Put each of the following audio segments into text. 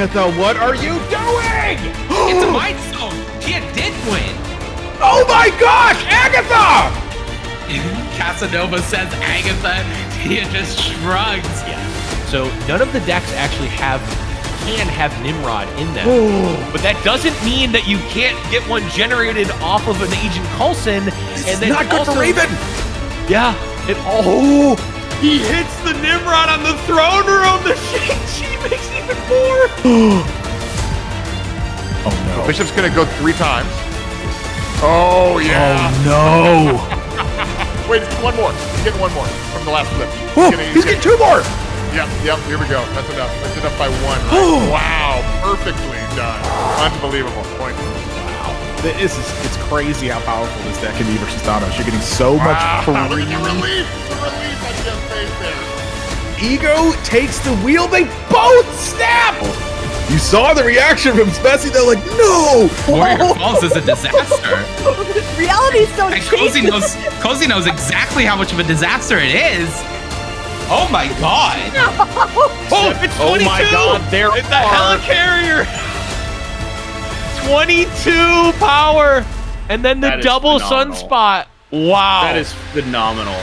Agatha, what are you doing? It's a mind stone. Tia did win. Oh my gosh, Agatha! Casanova says Agatha. Tia just shrugs. Yeah. So none of the decks actually can have Nimrod in them. But that doesn't mean that you can't get one generated off of an Agent Coulson. This is not good for Raven. Yeah. He hits the Nimrod on the throne room. The Shang-Chi makes even more. Oh no. Bishop's gonna go 3 times. Oh yeah. Oh Wait, he's getting one more. He's getting one more from the last flip. no. He's getting 2 more. Yep, here we go. That's enough. That's enough by 1. Right? Wow, perfectly done. Unbelievable. Point. Wow. It's crazy how powerful this deck can be versus Thanos. You're getting so much free. Look at the relief. The relief on Jeff's face there. Ego takes the wheel. They both snap. You saw the reaction from Spessy. They're like, no. Warrior Falls is a disaster. Reality Stone. And Cozy knows exactly how much of a disaster it is. Oh my god. It's 22. Oh my god, It's the helicarrier. 22 power. And then the That is double phenomenal. sunspot. Wow. That is phenomenal.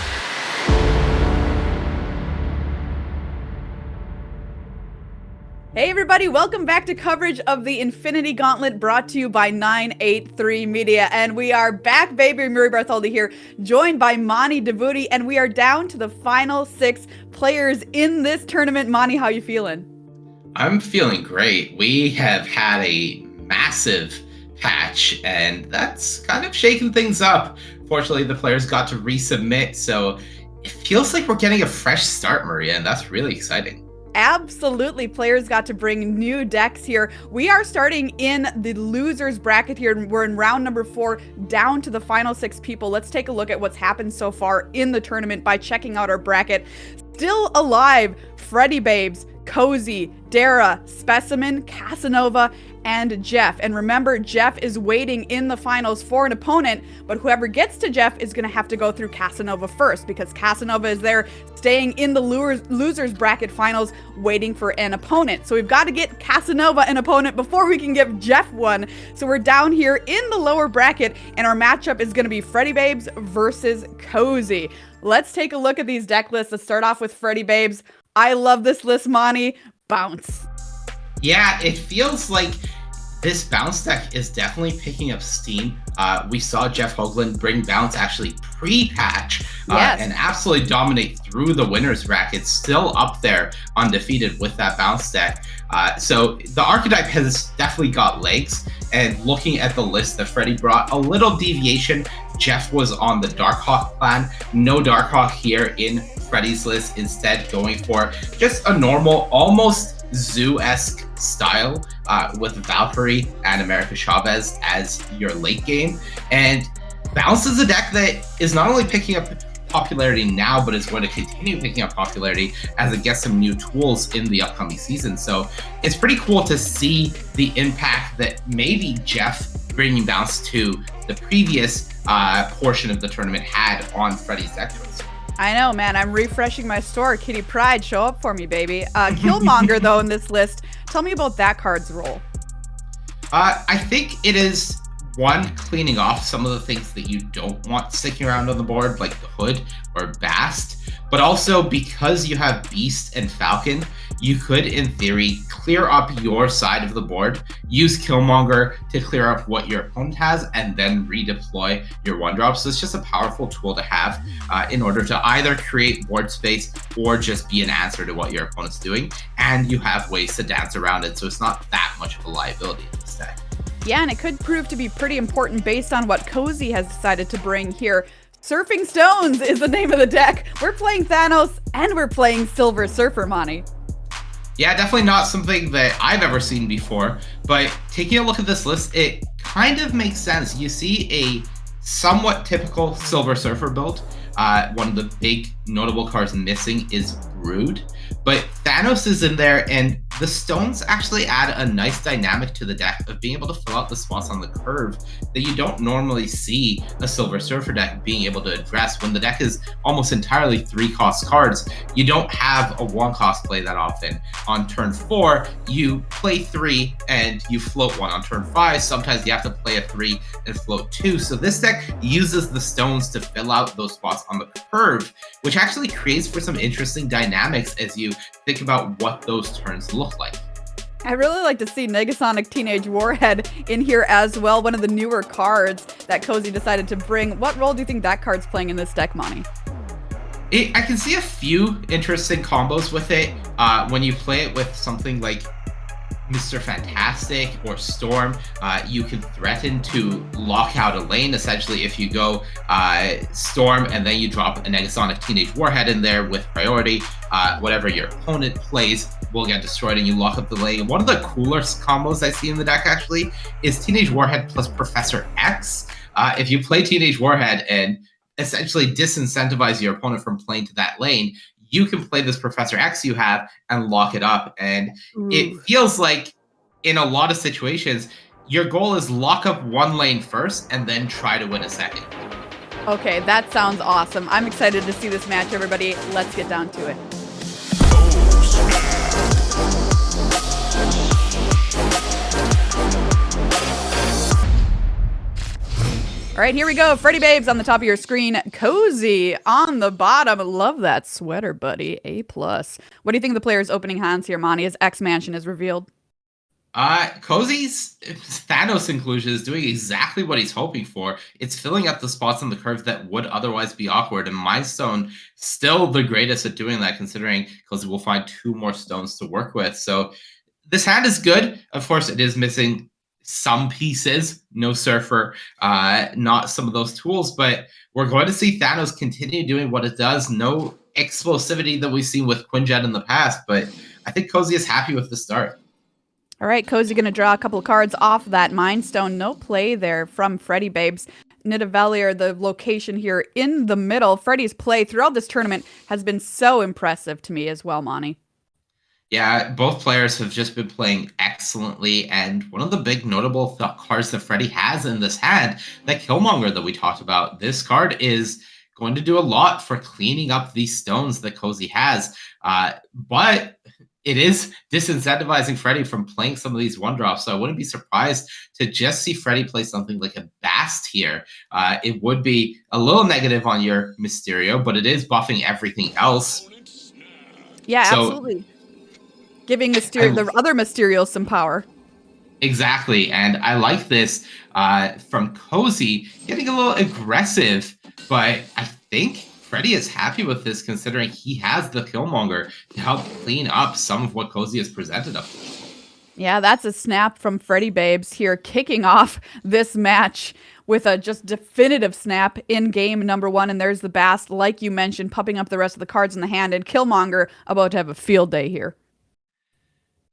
Hey everybody, welcome back to coverage of the Infinity Gauntlet brought to you by 983 Media. And we are back, baby. Murray Bartholdi here, joined by Mani Devuti, and we are down to the final 6 players in this tournament. Mani, how you feeling? I'm feeling great. We have had a massive patch, and that's kind of shaken things up. Fortunately, the players got to resubmit, so it feels like we're getting a fresh start, Maria, and that's really exciting. Absolutely. Players got to bring new decks here. We are starting in the losers bracket here. We're in round number 4, down to the final 6 people. Let's take a look at what's happened so far in the tournament by checking out our bracket. Still alive, FreddyBabes, Cozy, Dera, Specimen, Casanova, and Jeff. And remember, Jeff is waiting in the finals for an opponent, but whoever gets to Jeff is going to have to go through Casanova first, because Casanova is there staying in the losers bracket finals waiting for an opponent. So we've got to get Casanova an opponent before we can give Jeff one. So we're down here in the lower bracket, and our matchup is going to be FreddyBabes versus Cozy. Let's take a look at these deck lists. Let's start off with FreddyBabes. I love this list, Mani. Bounce. Yeah, it feels like this bounce deck is definitely picking up steam. We saw Jeff Hoagland bring bounce actually pre-patch and absolutely dominate through the winners bracket, still up there undefeated with that bounce deck. So the archetype has definitely got legs, and looking at the list that Freddy brought, a little deviation. Jeff was on the Darkhawk plan, no Darkhawk here in Freddy's list, instead going for just a normal, almost Zoo-esque style with Valkyrie and America Chavez as your late game. And Bounce is a deck that is not only picking up popularity now, but is going to continue picking up popularity as it gets some new tools in the upcoming season. So it's pretty cool to see the impact that maybe Jeff bringing Bounce to the previous portion of the tournament had on Freddy's deck choice. I know, man. I'm refreshing my store. Kitty Pryde, show up for me, baby. Killmonger, though, in this list. Tell me about that card's role. I think it is, one, cleaning off some of the things that you don't want sticking around on the board, like the Hood or Bast. But also, because you have Beast and Falcon, you could, in theory, clear up your side of the board, use Killmonger to clear up what your opponent has, and then redeploy your 1-drop. So it's just a powerful tool to have in order to either create board space or just be an answer to what your opponent's doing. And you have ways to dance around it, so it's not that much of a liability in this deck. Yeah, and it could prove to be pretty important based on what Cozy has decided to bring here. Surfing Stones is the name of the deck. We're playing Thanos, and we're playing Silver Surfer, Mani. Yeah, definitely not something that I've ever seen before, but taking a look at this list, it kind of makes sense. You see a somewhat typical Silver Surfer build. One of the big notable cards missing is rude, but Thanos is in there, and the stones actually add a nice dynamic to the deck of being able to fill out the spots on the curve that you don't normally see a Silver Surfer deck being able to address. When the deck is almost entirely 3-cost cards, you don't have a 1-cost play that often. On turn 4, you play 3 and you float 1. On turn 5, sometimes you have to play a 3 and float 2. So this deck uses the stones to fill out those spots on the curve, which actually creates for some interesting dynamics as you think about what those turns look like. I really like to see Negasonic Teenage Warhead in here as well, one of the newer cards that Cozy decided to bring. What role do you think that card's playing in this deck, Monty? I can see a few interesting combos with it. When you play it with something like Mr. Fantastic or Storm, you can threaten to lock out a lane. Essentially, if you go Storm and then you drop a Negasonic Teenage Warhead in there with priority, whatever your opponent plays will get destroyed and you lock up the lane. One of the coolest combos I see in the deck actually is Teenage Warhead plus Professor X. If you play Teenage Warhead and essentially disincentivize your opponent from playing to that lane, you can play this Professor X you have and lock it up. And it feels like in a lot of situations, your goal is lock up one lane first and then try to win a second. Okay, that sounds awesome. I'm excited to see this match, everybody. Let's get down to it. All right, here we go. FreddyBabes on the top of your screen. Cozy on the bottom. Love that sweater, buddy. A+. What do you think of the players' opening hands here, Monty, as X-Mansion is revealed? Cozy's Thanos inclusion is doing exactly what he's hoping for. It's filling up the spots on the curve that would otherwise be awkward, and Mindstone still the greatest at doing that, considering Cozy will find 2 more stones to work with. So this hand is good. Of course, it is missing some pieces, no Surfer, not some of those tools, but we're going to see Thanos continue doing what it does. No explosivity that we've seen with Quinjet in the past, but I think Cozy is happy with the start. All right, Cozy going to draw a couple of cards off that Mind Stone. No play there from FreddyBabes. Nidavellir, the location here in the middle. Freddy's play throughout this tournament has been so impressive to me as well, Monty. Yeah, both players have just been playing excellently, and one of the big notable cards that Freddy has in this hand, that Killmonger that we talked about, this card is going to do a lot for cleaning up these stones that Cozy has, but it is disincentivizing Freddy from playing some of these 1-drops, so I wouldn't be surprised to just see Freddy play something like a Bast here. It would be a little negative on your Mysterio, but it is buffing everything else. Yeah, so, absolutely. Giving Mysterio, the other Mysterio some power. Exactly, and I like this from Cozy, getting a little aggressive, but I think Freddy is happy with this considering he has the Killmonger to help clean up some of what Cozy has presented up. Yeah, that's a snap from FreddyBabes here, kicking off this match with a just definitive snap in game number 1, and there's the Bast, like you mentioned, pumping up the rest of the cards in the hand, and Killmonger about to have a field day here.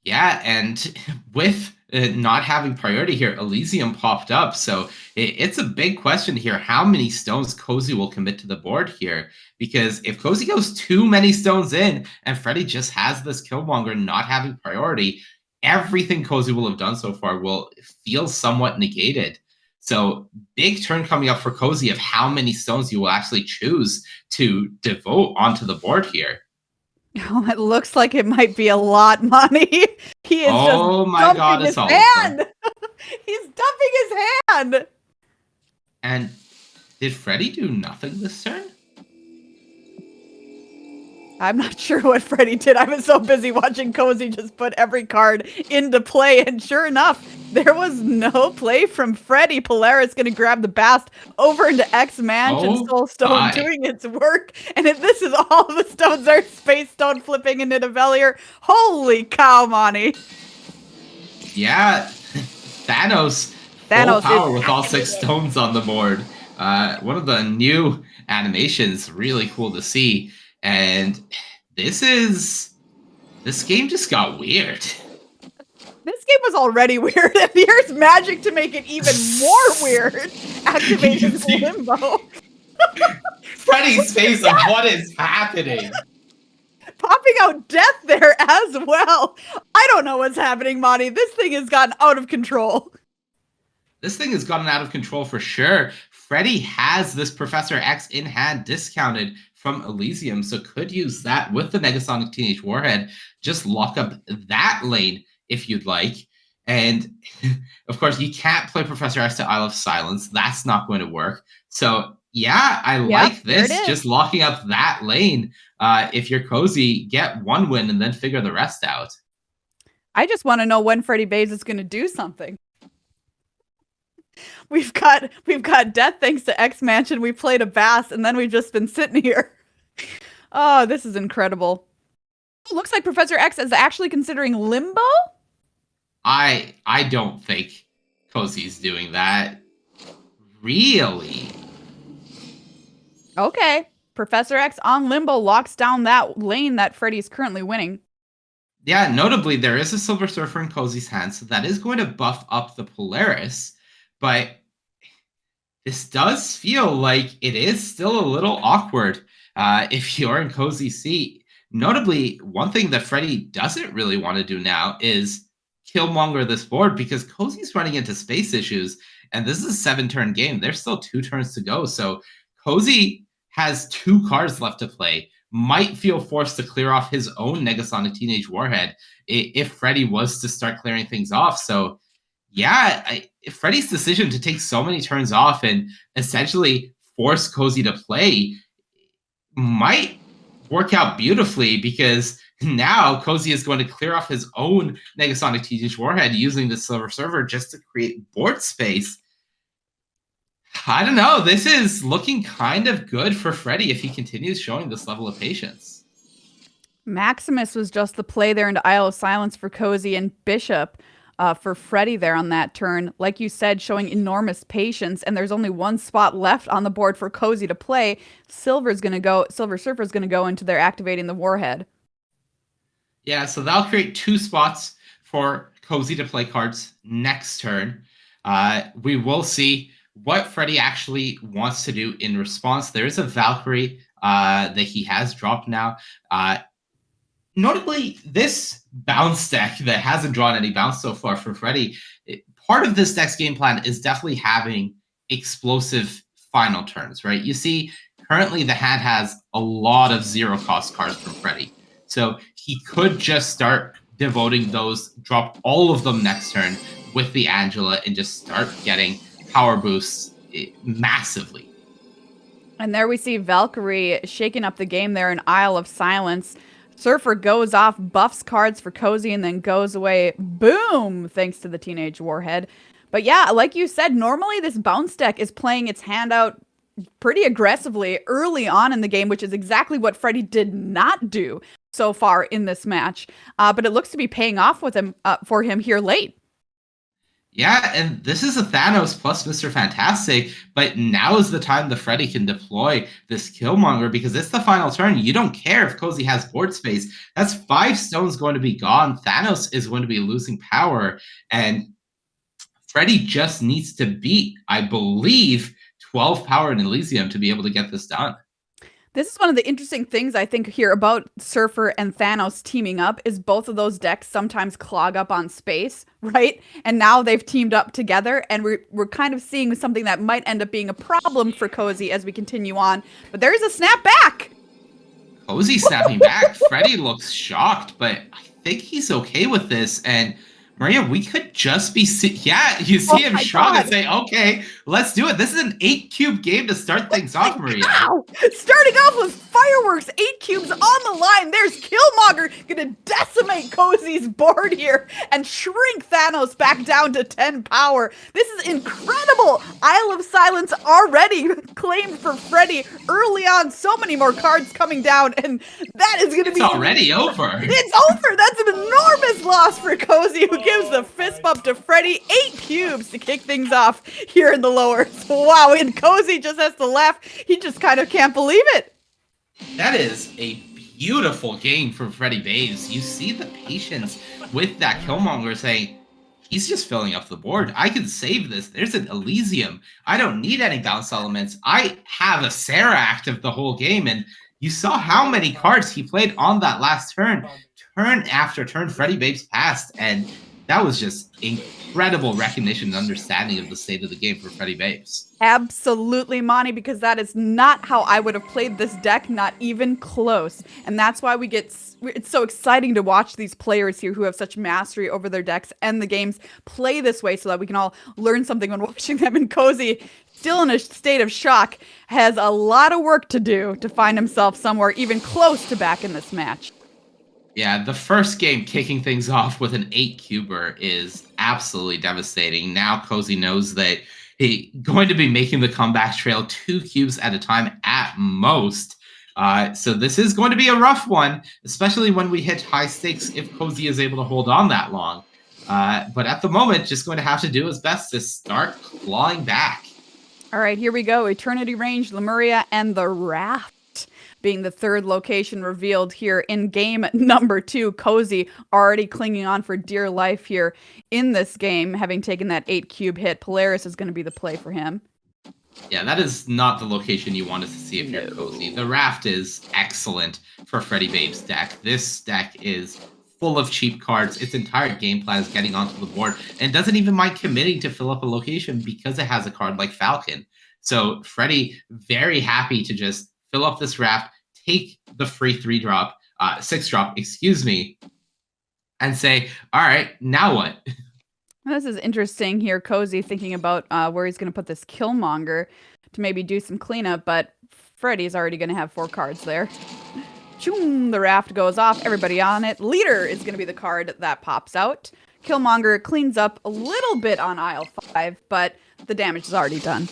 Yeah, and with not having priority here, Elysium popped up. So it's a big question here, how many stones Cozy will commit to the board here. Because if Cozy goes too many stones in and Freddy just has this Killmonger not having priority, everything Cozy will have done so far will feel somewhat negated. So big turn coming up for Cozy of how many stones you will actually choose to devote onto the board here. Oh, it looks like it might be a lot, Monty. He is just dumping his hand. He's dumping his hand. And did Freddy do nothing this turn? I'm not sure what Freddy did. I was so busy watching Cozy just put every card into play, and sure enough, there was no play from Freddy. Polaris going to grab the Bast over into X-Mansion, Soul Stone doing its work, and if this is all the stones are Space Stone flipping into Nidavellir. Holy cow, Monty. Yeah, Thanos full power with all 6 stones on the board. One of the new animations, really cool to see. And this game just got weird. This game was already weird, and here's magic to make it even more weird. Activated Limbo. Freddy's face of what is happening. Popping out death there as well. I don't know what's happening, Monty. This thing has gotten out of control. This thing has gotten out of control for sure. Freddy has this Professor X in hand discounted from Elysium, so could use that with the Negasonic Teenage Warhead. Just lock up that lane if you'd like. And of course, you can't play Professor X to Isle of Silence. That's not going to work. So yeah, I like this. Just locking up that lane. If you're Cozy, get one win and then figure the rest out. I just want to know when FreddyBabes is going to do something. We've got death thanks to X Mansion. We played a Bass, and then we've just been sitting here. Oh, this is incredible. It looks like Professor X is actually considering Limbo. I don't think Cozy's doing that. Really? Okay. Professor X on Limbo locks down that lane that Freddy's currently winning. Yeah, notably, there is a Silver Surfer in Cozy's hand, so that is going to buff up the Polaris. But this does feel like it is still a little awkward if you're in Cozy's seat. Notably, one thing that Freddy doesn't really want to do now is Killmonger this board, because Cozy's running into space issues, and this is a 7-turn game. There's still 2 turns to go, so Cozy has 2 cards left to play. Might feel forced to clear off his own Negasonic Teenage Warhead if Freddy was to start clearing things off. So yeah, Freddy's decision to take so many turns off and essentially force Cozy to play might work out beautifully, because now Cozy is going to clear off his own Negasonic Teenage Warhead using the Silver Server just to create board space. I don't know. This is looking kind of good for Freddy if he continues showing this level of patience. Maximus was just the play there into Isle of Silence for Cozy, and Bishop for Freddy there on that turn. Like you said, showing enormous patience, and there's only 1 spot left on the board for Cozy to play. Silver Surfer's gonna go into there activating the Warhead. Yeah, so that'll create 2 spots for Cozy to play cards next turn. We will see what Freddy actually wants to do in response. There is a Valkyrie that he has dropped now. Notably, this bounce deck that hasn't drawn any bounce so far for Freddy, part of this deck's game plan is definitely having explosive final turns, right? You see, currently the hand has a lot of 0-cost cards from Freddy. So he could just start devoting those, drop all of them next turn with the Angela, and just start getting power boosts massively. And there we see Valkyrie shaking up the game there in Isle of Silence. Surfer goes off, buffs cards for Cozy, and then goes away. Boom! Thanks to the Teenage Warhead. But yeah, like you said, normally this bounce deck is playing its hand out pretty aggressively early on in the game, which is exactly what Freddy did not do so far in this match. But it looks to be paying off with him for him here late. Yeah, and this is a Thanos plus Mr. Fantastic, but now is the time the Freddy can deploy this Killmonger, because it's the final turn. You don't care if Cozy has board space. That's 5 stones going to be gone. Thanos is going to be losing power, and Freddy just needs to beat, I believe, 12 power in Elysium to be able to get this done. This is one of the interesting things I think here about Surfer and Thanos teaming up, is both of those decks sometimes clog up on space, right? And now they've teamed up together, and we're kind of seeing something that might end up being a problem for Cozy as we continue on. But there is a snap back! Cozy snapping back. Freddy looks shocked, but I think he's okay with this. And Maria, we could just be you see him shrug and say, okay, let's do it. This is an 8-cube game to start things off, Maria. Wow! Starting off with fireworks, 8 cubes on the line. There's Killmonger gonna decimate Cozy's board here and shrink Thanos back down to 10 power. This is incredible! Isle of Silence already claimed for Freddy early on. So many more cards coming down, and that is gonna be already over. It's over! That's an enormous loss for Cozy, who gives the fist bump to Freddy. 8 cubes to kick things off here in the lowers. Wow, and Cozy just has to laugh. He just kind of can't believe it. That is a beautiful game from FreddyBabes. You see the patience with that Killmonger saying, he's just filling up the board. I can save this. There's an Elysium. I don't need any bounce elements. I have a Sarah active the whole game, and You saw how many cards he played on that last turn. Turn after turn, FreddyBabes passed, and that was just incredible recognition and understanding of the state of the game for FreddyBabes. Absolutely, Monty, because that is not how I would have played this deck, not even close. And that's why it's so exciting to watch these players here who have such mastery over their decks and the games play this way so that we can all learn something when watching them. And Cozy, still in a state of shock, has a lot of work to do to find himself somewhere even close to back in this match. Yeah, the first game kicking things off with an 8-cuber is absolutely devastating. Now Cozy knows that he's going to be making the comeback trail 2 cubes at a time at most. So this is going to be a rough one, especially when we hit high stakes if Cozy is able to hold on that long. But at the moment, just going to have to do his best to start clawing back. All right, here we go. Eternity Range, Lemuria, and the Raft being the third location revealed here in game number 2. Cozy already clinging on for dear life here in this game, having taken that 8-cube hit. Polaris is going to be the play for him. Yeah, that is not the location you wanted to see if you're Cozy. The Raft is excellent for FreddyBabes' deck. This deck is full of cheap cards. Its entire game plan is getting onto the board and doesn't even mind committing to fill up a location because it has a card like Falcon. So Freddy, very happy to just fill up this Raft, take the free 3-drop, 6-drop, excuse me, and say, all right, now what? This is interesting here. Cozy thinking about where he's going to put this Killmonger to maybe do some cleanup, but Freddy's already going to have 4 cards there. Choom, the Raft goes off. Everybody on it. Leader is going to be the card that pops out. Killmonger cleans up a little bit on aisle 5, but the damage is already done.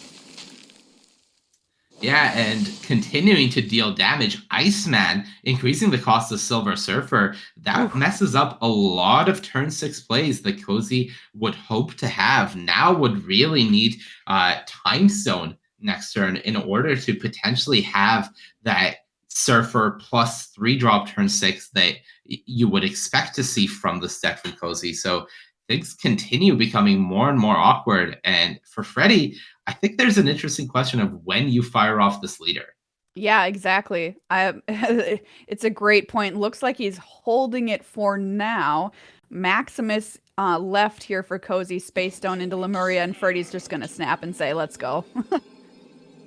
Yeah, and continuing to deal damage, Iceman, increasing the cost of Silver Surfer, that messes up a lot of turn 6 plays that Cozy would hope to have. Now would really need Time Stone next turn in order to potentially have that Surfer plus 3-drop turn 6 that you would expect to see from this deck from Cozy. So things continue becoming more and more awkward. And for Freddy, I think there's an interesting question of when you fire off this leader. Yeah, exactly. It's a great point. Looks like he's holding it for now. Maximus left here for Cozy, Space Stone into Lemuria, and Freddy's just going to snap and say, let's go.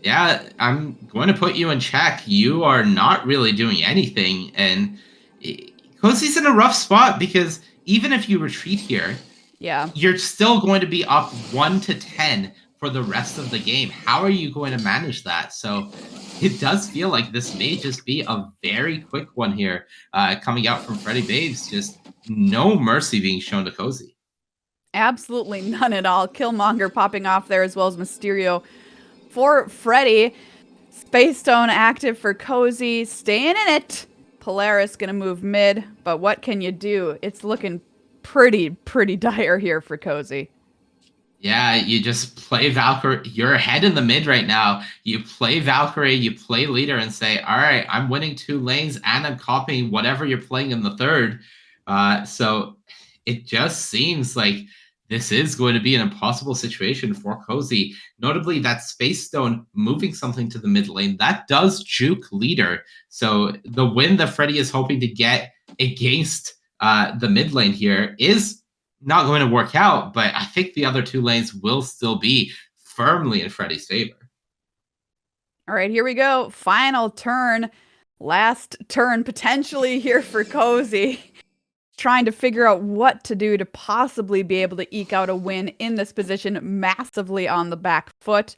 Yeah, I'm going to put you in check. You are not really doing anything. And Cozy's in a rough spot because even if you retreat here, yeah, you're still going to be up 1-10 for the rest of the game. How are you going to manage that? So it does feel like this may just be a very quick one here coming out from FreddyBabes. Just no mercy being shown to Cozy. Absolutely none at all. Killmonger popping off there as well as Mysterio for Freddy. Space Stone active for Cozy. Staying in it. Polaris going to move mid. But what can you do? It's looking pretty dire here for Cozy. Yeah, you just play Valkyrie. You're ahead in the mid right now. You play Valkyrie, you play leader and say, all right, I'm winning 2 lanes and I'm copying whatever you're playing in the third. So it just seems like this is going to be an impossible situation for Cozy. Notably, that Space Stone moving something to the mid lane, that does juke leader. So the win that Freddy is hoping to get against the mid lane here is not going to work out, but I think the other 2 lanes will still be firmly in Freddy's favor. All right, here we go. Final turn. Last turn potentially here for Cozy. Trying to figure out what to do to possibly be able to eke out a win in this position, massively on the back foot.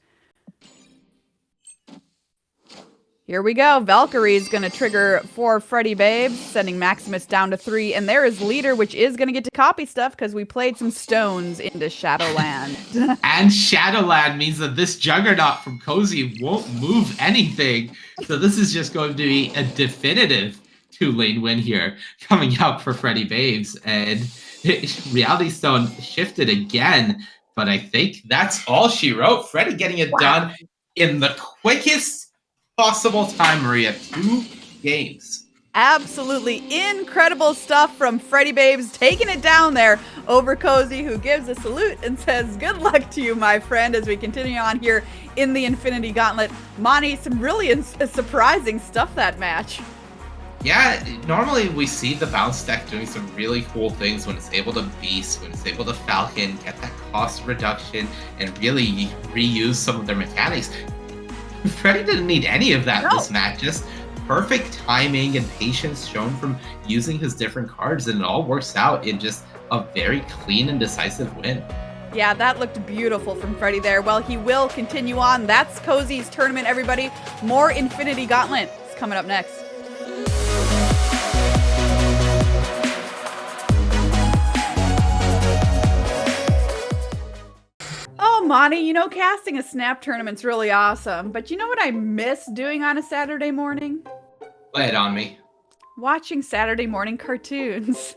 Here we go. Valkyrie is going to trigger for FreddyBabes, sending Maximus down to 3. And there is leader, which is going to get to copy stuff because we played some stones into Shadowland. And Shadowland means that this juggernaut from Cozy won't move anything. So this is just going to be a definitive 2-lane win here coming out for FreddyBabes. And Reality Stone shifted again. But I think that's all she wrote. Freddy getting it done in the quickest possible time, Maria. 2 games. Absolutely incredible stuff from FreddyBabes, taking it down there over Cozy, who gives a salute and says, good luck to you, my friend, as we continue on here in the Infinity Gauntlet. Monty, some really surprising stuff that match. Yeah, normally we see the bounce deck doing some really cool things when it's able to beast, when it's able to falcon, get that cost reduction, and really reuse some of their mechanics. Freddy didn't need any of that this match, just perfect timing and patience shown from using his different cards, and it all works out in just a very clean and decisive win. Yeah, that looked beautiful from Freddy there. Well, he will continue on. That's Cozy's tournament, everybody. More Infinity Gauntlet is coming up next. Oh, Monty, you know, casting a Snap tournament's really awesome, but you know what I miss doing on a Saturday morning? Lay it on me. Watching Saturday morning cartoons.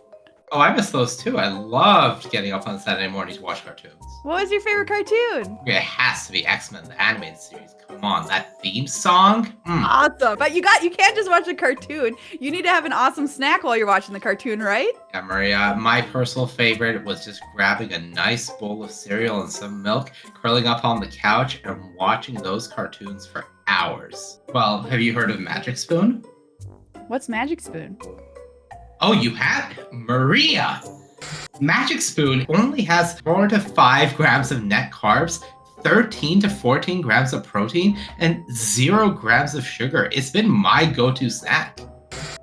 Oh, I miss those too. I loved getting up on Saturday morning to watch cartoons. What was your favorite cartoon? It has to be X-Men, the animated series. Come on, that theme song. Awesome. But you can't just watch a cartoon. You need to have an awesome snack while you're watching the cartoon, right? Yeah, Maria, my personal favorite was just grabbing a nice bowl of cereal and some milk, curling up on the couch, and watching those cartoons for hours. Well, have you heard of Magic Spoon? What's Magic Spoon? Oh, you have? Maria! Magic Spoon only has 4 to 5 grams of net carbs, 13 to 14 grams of protein, and 0 grams of sugar. It's been my go-to snack.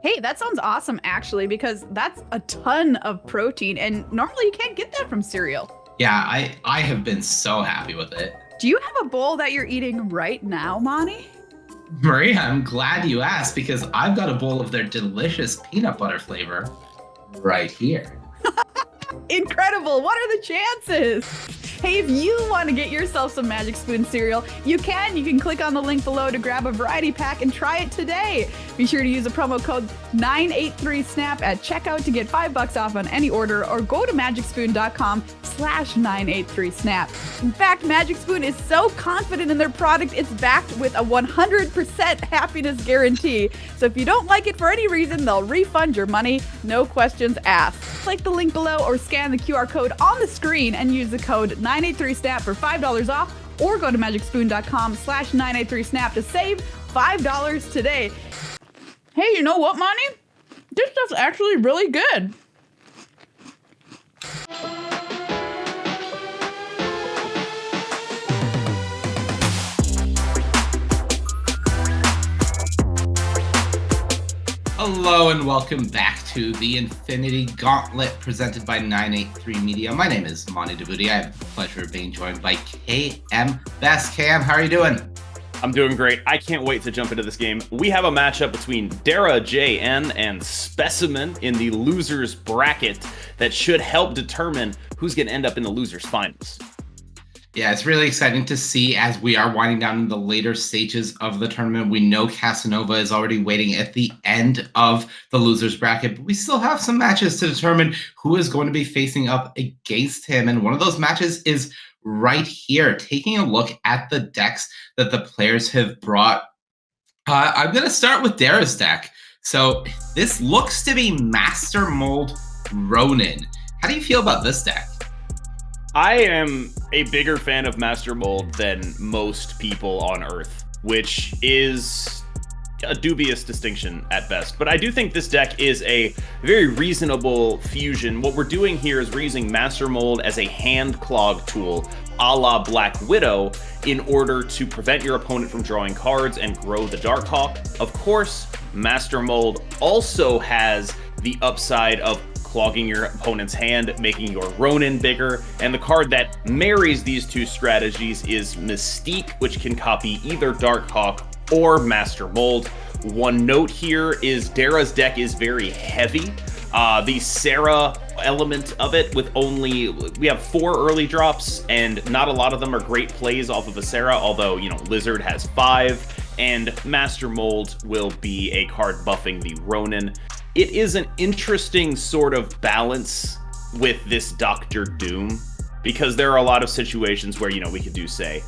Hey, that sounds awesome, actually, because that's a ton of protein, and normally you can't get that from cereal. Yeah, I have been so happy with it. Do you have a bowl that you're eating right now, Monty? Maria, I'm glad you asked, because I've got a bowl of their delicious peanut butter flavor right here. Incredible! What are the chances? Hey, if you want to get yourself some Magic Spoon cereal, you can. You can click on the link below to grab a variety pack and try it today. Be sure to use the promo code 983SNAP at checkout to get $5 off on any order, or go to magicspoon.com/983SNAP. In fact, Magic Spoon is so confident in their product, it's backed with a 100% happiness guarantee. So if you don't like it for any reason, they'll refund your money, no questions asked. Click the link below or scan the QR code on the screen and use the code 983SNAP for $5 off, or go to magicspoon.com/983SNAP to save $5 today. Hey, you know what, Monty? This stuff's actually really good. Hello and welcome back to the Infinity Gauntlet presented by 983 Media. My name is Monty DeBooty. I have the pleasure of being joined by KM Best. KM, how are you doing? I'm doing great. I can't wait to jump into this game. We have a matchup between DeraJN and Specimen in the losers bracket that should help determine who's going to end up in the losers finals. Yeah, it's really exciting to see as we are winding down in the later stages of the tournament. We know Casanova is already waiting at the end of the losers bracket, but we still have some matches to determine who is going to be facing up against him. And one of those matches is right here, taking a look at the decks that the players have brought. I'm going to start with Dera's deck. So this looks to be Master Mold Ronin. How do you feel about this deck? I am a bigger fan of Master Mold than most people on Earth, which is a dubious distinction at best. But I do think this deck is a very reasonable fusion. What we're doing here is we're using Master Mold as a hand clog tool, a la Black Widow, in order to prevent your opponent from drawing cards and grow the Darkhawk. Of course, Master Mold also has the upside of clogging your opponent's hand, making your Ronin bigger, and the card that marries these two strategies is Mystique, which can copy either Darkhawk or Master Mold. One note here is Dera's deck is very heavy. The Sarah element of it, we have 4 early drops, and not a lot of them are great plays off of a Sarah, although, you know, Lizard has 5, and Master Mold will be a card buffing the Ronin. It is an interesting sort of balance with this Dr. Doom, because there are a lot of situations where, you know, we could do, say,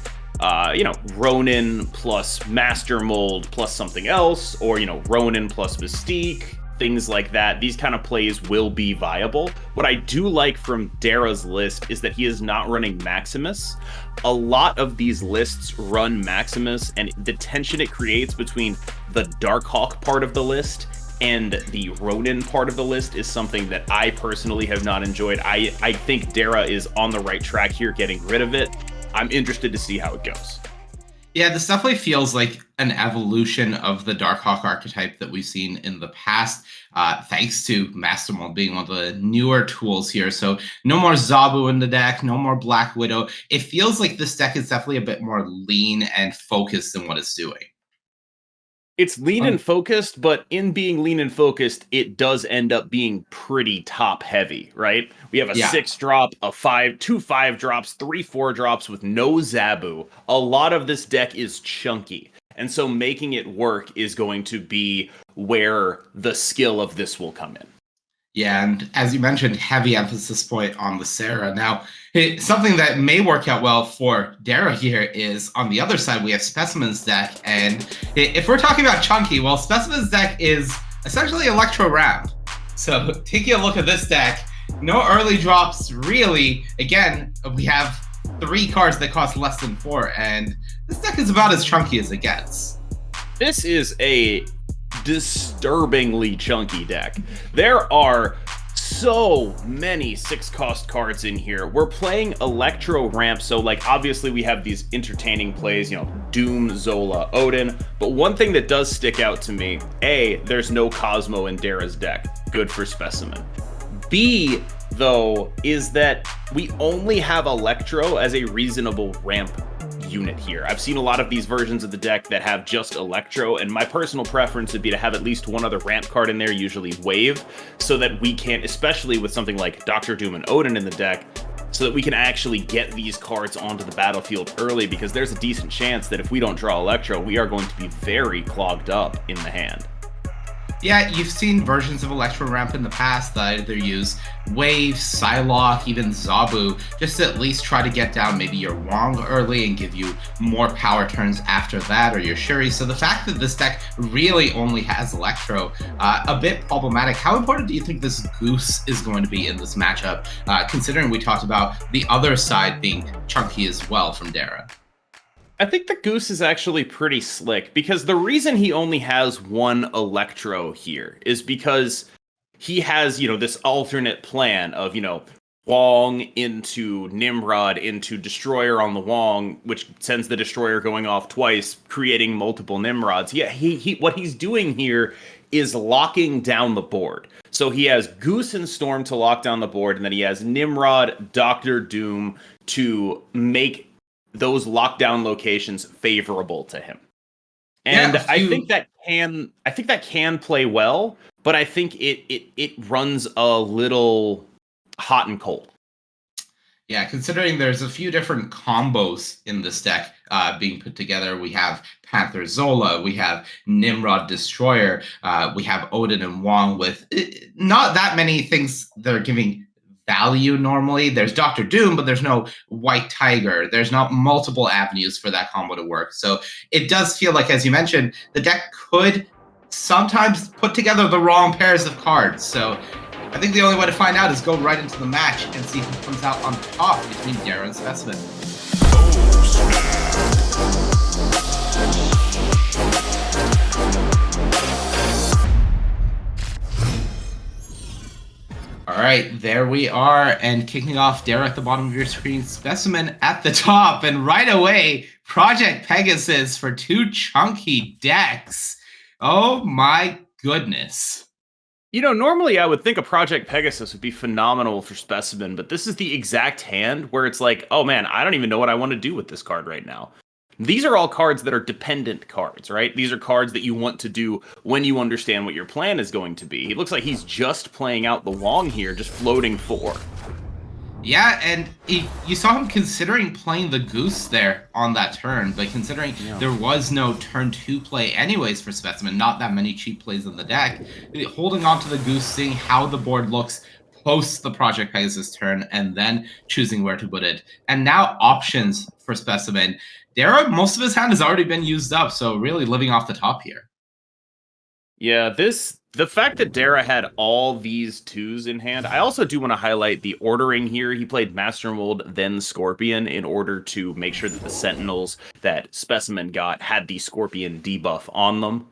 Ronin plus Master Mold plus something else, or, Ronin plus Mystique, things like that. These kind of plays will be viable. What I do like from Dera's list is that he is not running Maximus. A lot of these lists run Maximus, and the tension it creates between the Darkhawk part of the list and the Ronin part of the list is something that I personally have not enjoyed. I think Dera is on the right track here, getting rid of it. I'm interested to see how it goes. Yeah, this definitely feels like an evolution of the Darkhawk archetype that we've seen in the past, thanks to Master Mold being one of the newer tools here. So no more Zabu in the deck, no more Black Widow. It feels like this deck is definitely a bit more lean and focused in what it's doing. It's lean and focused, but in being lean and focused, it does end up being pretty top heavy, right? We have a 6-drop, a 5, 2 5-drops, 3 4-drops with no Zabu. A lot of this deck is chunky. And so making it work is going to be where the skill of this will come in. Yeah, and as you mentioned, heavy emphasis point on the Sarah. Now, something that may work out well for Dera here is on the other side, we have Specimen's deck. And if we're talking about chunky, well, Specimen's deck is essentially Electro Ramp. So taking a look at this deck, no early drops, really. Again, we have 3 cards that cost less than 4, and this deck is about as chunky as it gets. This is a disturbingly chunky deck. There are so many 6-cost cards in here. We're playing Electro Ramp, so obviously we have these entertaining plays, Doom, Zola, Odin, but one thing that does stick out to me, A, there's no Cosmo in Dera's deck. Good for Specimen. B, though, is that we only have Electro as a reasonable ramp unit here. I've seen a lot of these versions of the deck that have just Electro, and my personal preference would be to have at least one other ramp card in there, usually Wave, so that we can, especially with something like Dr. Doom and Odin in the deck, so that we can actually get these cards onto the battlefield early, because there's a decent chance that if we don't draw Electro, we are going to be very clogged up in the hand. Yeah, you've seen versions of Electro Ramp in the past that either use Wave, Psylocke, even Zabu, just to at least try to get down maybe your Wong early and give you more power turns after that, or your Shuri. So the fact that this deck really only has Electro, a bit problematic. How important do you think this Goose is going to be in this matchup, considering we talked about the other side being chunky as well from Dera? I think the Goose is actually pretty slick, because the reason he only has one Electro here is because he has, this alternate plan of, Wong into Nimrod into Destroyer on the Wong, which sends the Destroyer going off twice, creating multiple Nimrods. Yeah, he what he's doing here is locking down the board. So he has Goose and Storm to lock down the board, and then he has Nimrod, Dr. Doom to make those lockdown locations favorable to him. And I think that can play well, but I think it runs a little hot and cold. Yeah, considering there's a few different combos in this deck being put together. We have Panther Zola, we have Nimrod Destroyer, we have Odin and Wong with not that many things that are giving value normally. There's Dr. Doom, but there's no White Tiger. There's not multiple avenues for that combo to work. So it does feel like, as you mentioned, the deck could sometimes put together the wrong pairs of cards. So I think the only way to find out is go right into the match and see who comes out on top between Dera and Specimen. All right, there we are, and kicking off Dera at the bottom of your screen, Specimen at the top, and right away, Project Pegasus for 2 chunky decks. Oh my goodness. Normally I would think a Project Pegasus would be phenomenal for Specimen, but this is the exact hand where it's like, oh man, I don't even know what I want to do with this card right now. These are all cards that are dependent cards, right? These are cards that you want to do when you understand what your plan is going to be. It looks like he's just playing out the Wong here, just floating 4. Yeah, and you saw him considering playing the Goose there on that turn, but considering there was no turn 2 play anyways for Specimen, not that many cheap plays in the deck, holding on to the Goose, seeing how the board looks post the Project Pegasus turn and then choosing where to put it. And now options for Specimen. Dera, most of his hand has already been used up, so really living off the top here. Yeah, the fact that Dera had all these 2s in hand, I also do want to highlight the ordering here. He played Master Mold, then Scorpion, in order to make sure that the Sentinels that Specimen got had the Scorpion debuff on them.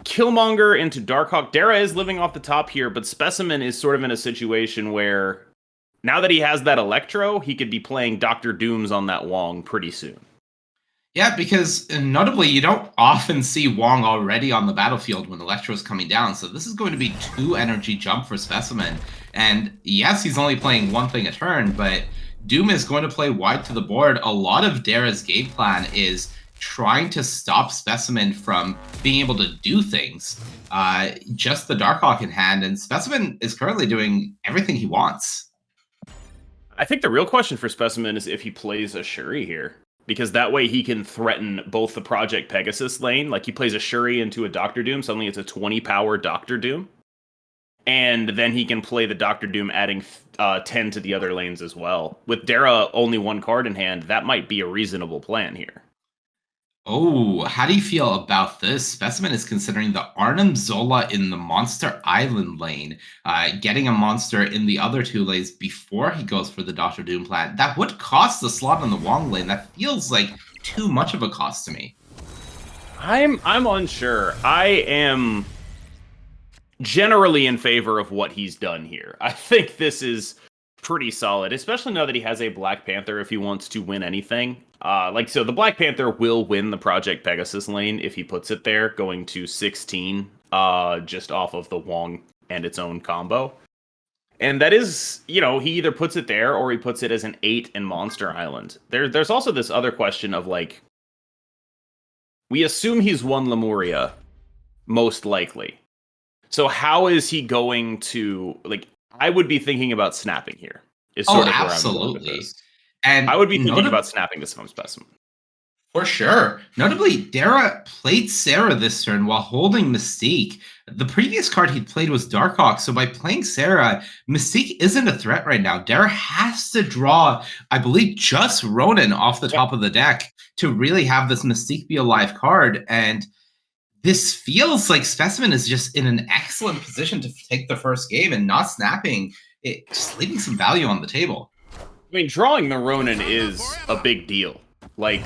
Killmonger into Darkhawk. Dera is living off the top here, but Specimen is sort of in a situation where now that he has that Electro, he could be playing Dr. Dooms on that Wong pretty soon. Yeah, because notably, you don't often see Wong already on the battlefield when Electro is coming down, so this is going to be 2 energy jump for Specimen. And yes, he's only playing 1 thing a turn, but Doom is going to play wide to the board. A lot of Dera's game plan is trying to stop Specimen from being able to do things. Just the Darkhawk in hand, and Specimen is currently doing everything he wants. I think the real question for Specimen is if he plays a Shuri here, because that way he can threaten both the Project Pegasus lane. Like, he plays a Shuri into a Doctor Doom, suddenly it's a 20 power Doctor Doom. And then he can play the Doctor Doom, adding 10 to the other lanes as well. With Dera only 1 card in hand, that might be a reasonable plan here. Oh, how do you feel about this? Specimen is considering the Arnim Zola in the Monster Island lane, getting a monster in the other 2 lanes before he goes for the Doctor Doom plan. That would cost the slot in the Wong lane. That feels like too much of a cost to me. I'm unsure. I am generally in favor of what he's done here. I think this is pretty solid, especially now that he has a Black Panther if he wants to win anything. So the Black Panther will win the Project Pegasus lane if he puts it there, going to 16, just off of the Wong and its own combo. And that is, he either puts it there or he puts it as an 8 in Monster Island. There's also this other question of, like, we assume he's won Lemuria, most likely. So how is he going to, like, I would be thinking about snapping here. Is sort of absolutely. Where I'm going with this. And I would be thinking about snapping this from Specimen. For sure. Notably, Dera played Sarah this turn while holding Mystique. The previous card he played was Darkhawk, so by playing Sarah, Mystique isn't a threat right now. Dera has to draw, I believe, just Ronin off the top of the deck to really have this Mystique be a live card, and this feels like Specimen is just in an excellent position to take the first game and not snapping, it just leaving some value on the table. I mean, drawing the Ronin is a big deal. Like,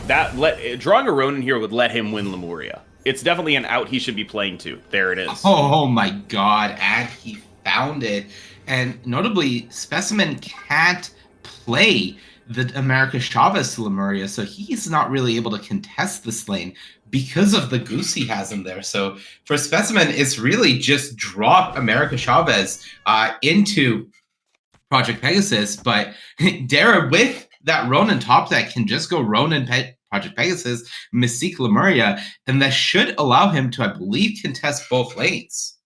drawing a Ronin here would let him win Lemuria. It's definitely an out he should be playing to. There it is. Oh my god, and he found it. And notably, Specimen can't play the America Chavez to Lemuria, so he's not really able to contest this lane because of the goose he has in there. So for Specimen, it's really just drop America Chavez into Project Pegasus, but Dera with that Ronin top deck can just go Ronin Project Pegasus, Mystique Lemuria, and that should allow him to, I believe, contest both lanes.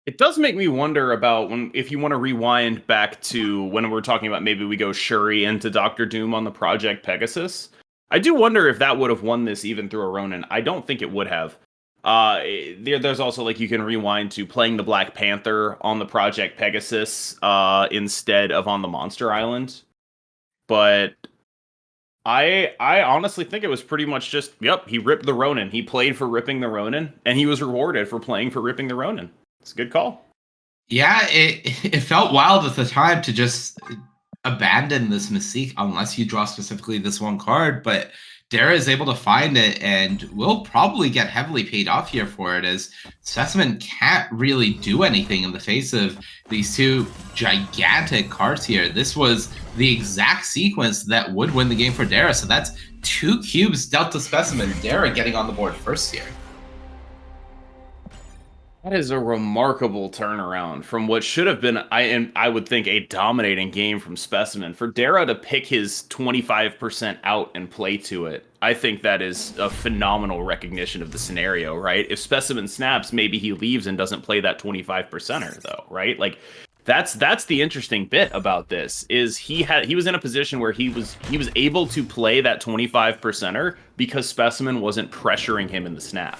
It does make me wonder about if you want to rewind back to when we're talking about maybe we go Shuri into Doctor Doom on the Project Pegasus. I do wonder if that would have won this even through a Ronin. I don't think it would have. There's also, like, you can rewind to playing the Black Panther on the Project Pegasus instead of on the Monster Island. But I honestly think it was pretty much just, he ripped the Ronin. He played for ripping the Ronin, and he was rewarded for playing for ripping the Ronin. It's a good call. Yeah, it felt wild at the time to just abandon this Mystique unless you draw specifically this one card, but Dera is able to find it and will probably get heavily paid off here for it, as Specimen can't really do anything in the face of these 2 gigantic cards here. This was the exact sequence that would win the game for Dera, so that's 2 cubes dealt to Specimen. Dera getting on the board first here. That is a remarkable turnaround from what should have been, I would think, a dominating game from Specimen. For Dera to pick his 25% out and play to it, I think that is a phenomenal recognition of the scenario, right? If Specimen snaps, maybe he leaves and doesn't play that 25%er, though, right? Like, that's the interesting bit about this, is he was in a position where he was able to play that 25%er because Specimen wasn't pressuring him in the snap.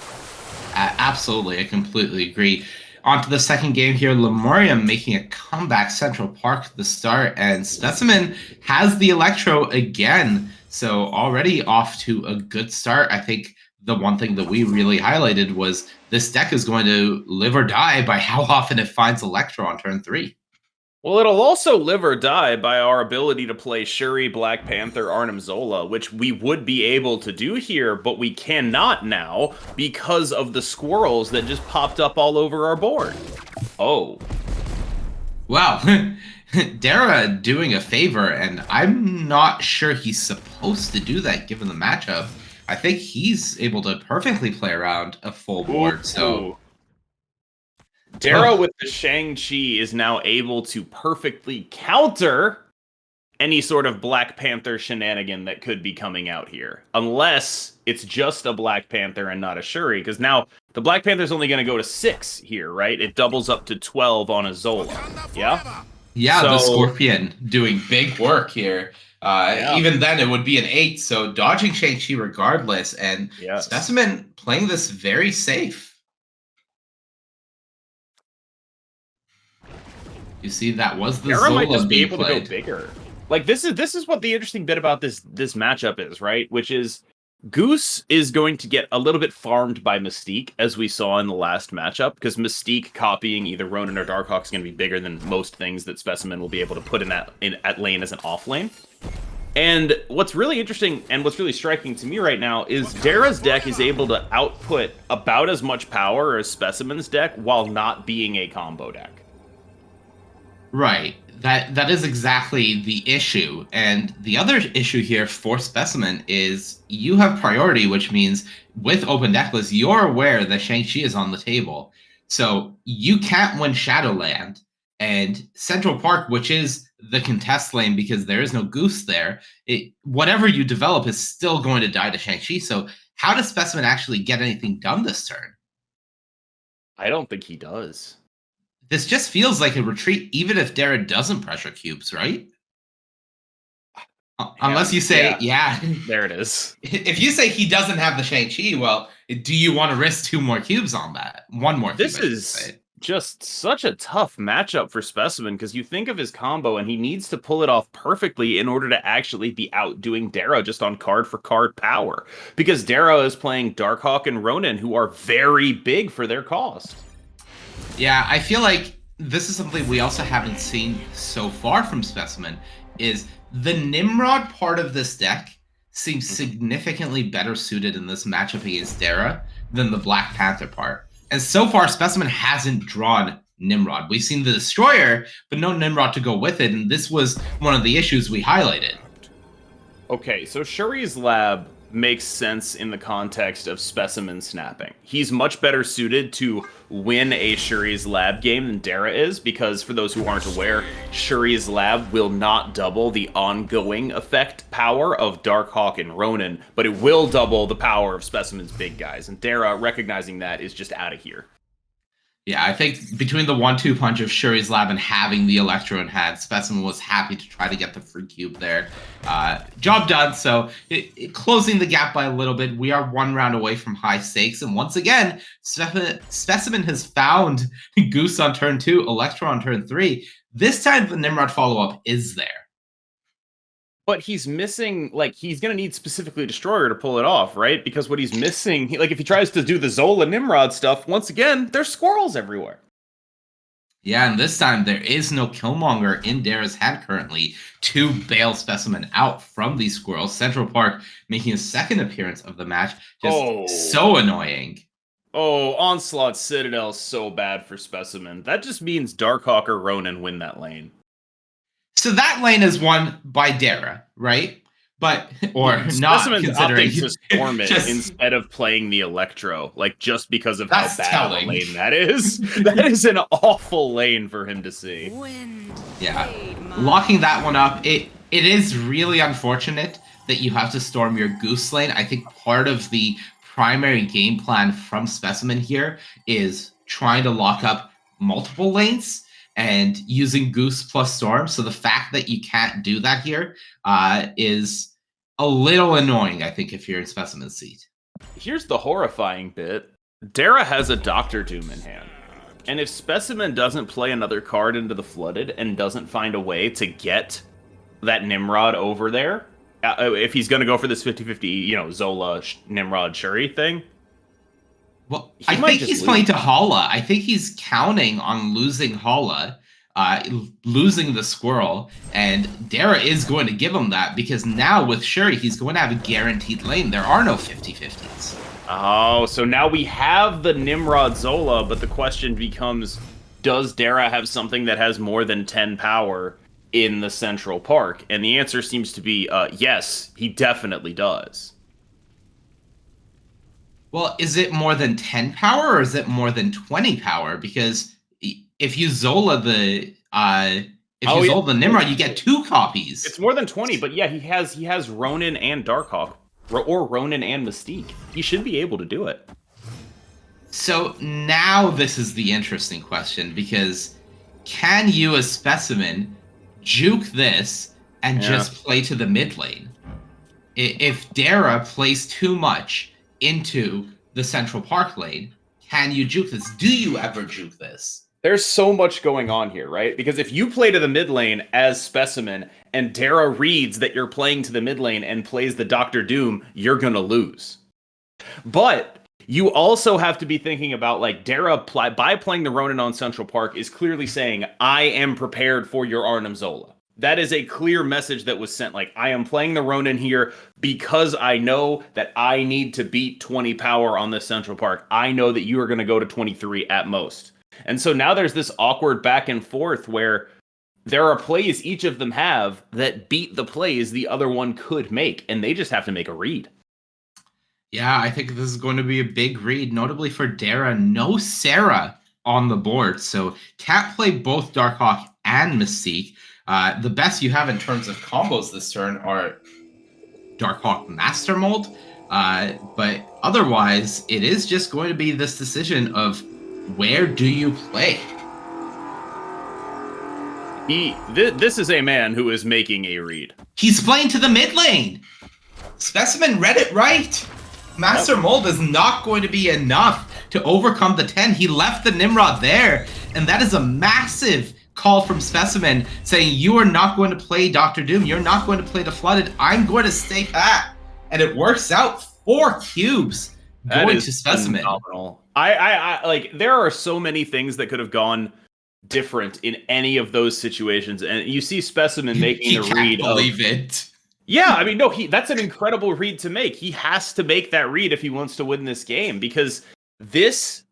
Absolutely, I completely agree. On to the second game here. Lemuria making a comeback. Central Park to the start, and Specimen has the Electro again. So already off to a good start. I think the one thing that we really highlighted was this deck is going to live or die by how often it finds Electro on turn 3. Well, it'll also live or die by our ability to play Shuri, Black Panther, Arnim Zola, which we would be able to do here, but we cannot now because of the squirrels that just popped up all over our board. Oh. Wow. Dera doing a favor, and I'm not sure he's supposed to do that given the matchup. I think he's able to perfectly play around a full board, so... Dera with the Shang-Chi is now able to perfectly counter any sort of Black Panther shenanigan that could be coming out here. Unless it's just a Black Panther and not a Shuri, because now the Black Panther's only going to go to 6 here, right? It doubles up to 12 on a Zola. Yeah? Yeah, so, the Scorpion doing big work here. Even then, it would be an 8, so dodging Shang-Chi regardless, and Specimen playing this very safe. You see, that was the Dera Zola might just be being able played. to go bigger. Like this is what the interesting bit about this matchup is, right? Which is Goose is going to get a little bit farmed by Mystique, as we saw in the last matchup, because Mystique copying either Ronin or Darkhawk is going to be bigger than most things that Specimen will be able to put in at lane as an off lane. And what's really interesting and what's really striking to me right now is Dera's deck is able to output about as much power as Specimen's deck while not being a combo deck. Right. That is exactly the issue. And the other issue here for Specimen is you have priority, which means with open deck list, you're aware that Shang-Chi is on the table. So you can't win Shadowland. And Central Park, which is the contest lane because there is no Goose there, whatever you develop is still going to die to Shang-Chi. So how does Specimen actually get anything done this turn? I don't think he does. This just feels like a retreat, even if Dera doesn't pressure cubes, right? Unless you say, there it is. If you say he doesn't have the Shang-Chi, well, do you want to risk 2 more cubes on that? 1 more. This is just such a tough matchup for Specimen, because you think of his combo, and he needs to pull it off perfectly in order to actually be outdoing Dera just on card for card power. Because Dera is playing Darkhawk and Ronin, who are very big for their cost. Yeah, I feel like this is something we also haven't seen so far from Specimen, is the Nimrod part of this deck seems significantly better suited in this matchup against Dera than the Black Panther part. And so far, Specimen hasn't drawn Nimrod. We've seen the Destroyer, but no Nimrod to go with it, and this was one of the issues we highlighted. Okay, so Shuri's Lab makes sense in the context of Specimen snapping. He's much better suited to win a Shuri's Lab game than Dera is, because for those who aren't aware, Shuri's Lab will not double the ongoing effect power of Darkhawk and Ronin, but it will double the power of Specimen's big guys, and Dera, recognizing that, is just out of here. Yeah, I think between the 1-2 punch of Shuri's Lab and having the Electro in hand, Specimen was happy to try to get the free cube there. Job done, so closing the gap by a little bit. We are 1 round away from high stakes, and once again, Specimen has found Goose on turn 2, Electro on turn 3. This time, the Nimrod follow-up is there. But he's missing, like, he's going to need specifically Destroyer to pull it off, right? Because what he's missing, like, if he tries to do the Zola Nimrod stuff, once again, there's squirrels everywhere. Yeah, and this time there is no Killmonger in Dera's hand currently to bail Specimen out from these squirrels. Central Park making a second appearance of the match. Just so annoying. Oh, Onslaught Citadel is so bad for Specimen. That just means Darkhawk or Ronin win that lane. So that lane is won by Dera, right? But, or not, Specimen's considering opting to storm it instead of playing the Electro, like, just because of how bad telling. a lane that is. That is an awful lane for him to see. Yeah, locking that one up, it is really unfortunate that you have to storm your Goose lane. I think part of the primary game plan from Specimen here is trying to lock up multiple lanes and using Goose plus Storm. So the fact that you can't do that here is a little annoying, I think, if you're in Specimen's seat. Here's the horrifying bit. Dera has a Doctor Doom in hand. And if Specimen doesn't play another card into the Flooded and doesn't find a way to get that Nimrod over there, if he's going to go for this 50-50, Zola, Nimrod, Shuri thing. Well, I think he's playing to Hala. I think he's counting on losing Hala, losing the Squirrel, and Dera is going to give him that because now with Shuri, he's going to have a guaranteed lane. There are no 50-50s. Oh, so now we have the Nimrod Zola, but the question becomes, does Dera have something that has more than 10 power in the Central Park? And the answer seems to be yes, he definitely does. Well, is it more than 10 power or is it more than 20 power? Because if you Zola the Zola the Nimrod, you get 2 copies. It's more than 20, but yeah, he has Ronin and Darkhawk, or Ronin and Mystique. He should be able to do it. So now this is the interesting question, because can you as Specimen juke this and just play to the mid lane? If Dera plays too much into the Central Park lane, can you juke this? Do you ever juke this? There's so much going on here, right? Because if you play to the mid lane as Specimen and Dera reads that you're playing to the mid lane and plays the Dr. Doom, you're gonna lose. But you also have to be thinking about, like, Dera, by playing the Ronin on Central Park, is clearly saying, I am prepared for your Arnim Zola. That is a clear message that was sent. Like, I am playing the Ronin here because I know that I need to beat 20 power on this Central Park. I know that you are going to go to 23 at most. And so now there's this awkward back and forth where there are plays each of them have that beat the plays the other one could make, and they just have to make a read. Yeah, I think this is going to be a big read, notably for Dera. No Sarah on the board, so can't play both Darkhawk and Mystique. The best you have in terms of combos this turn are Darkhawk Master Mold, but otherwise, it is just going to be this decision of where do you play? This is a man who is making a read. He's playing to the mid lane. Specimen read it right. Master Mold is not going to be enough to overcome the 10. He left the Nimrod there, and that is a massive call from Specimen saying, you are not going to play Dr. Doom. You're not going to play the Flooded. I'm going to stay pat. And it works out. 4 cubes going to Specimen. Phenomenal. I like, there are so many things that could have gone different in any of those situations, and you see Specimen making the read. Believe it. Yeah, I mean, no, that's an incredible read to make. He has to make that read if he wants to win this game, because this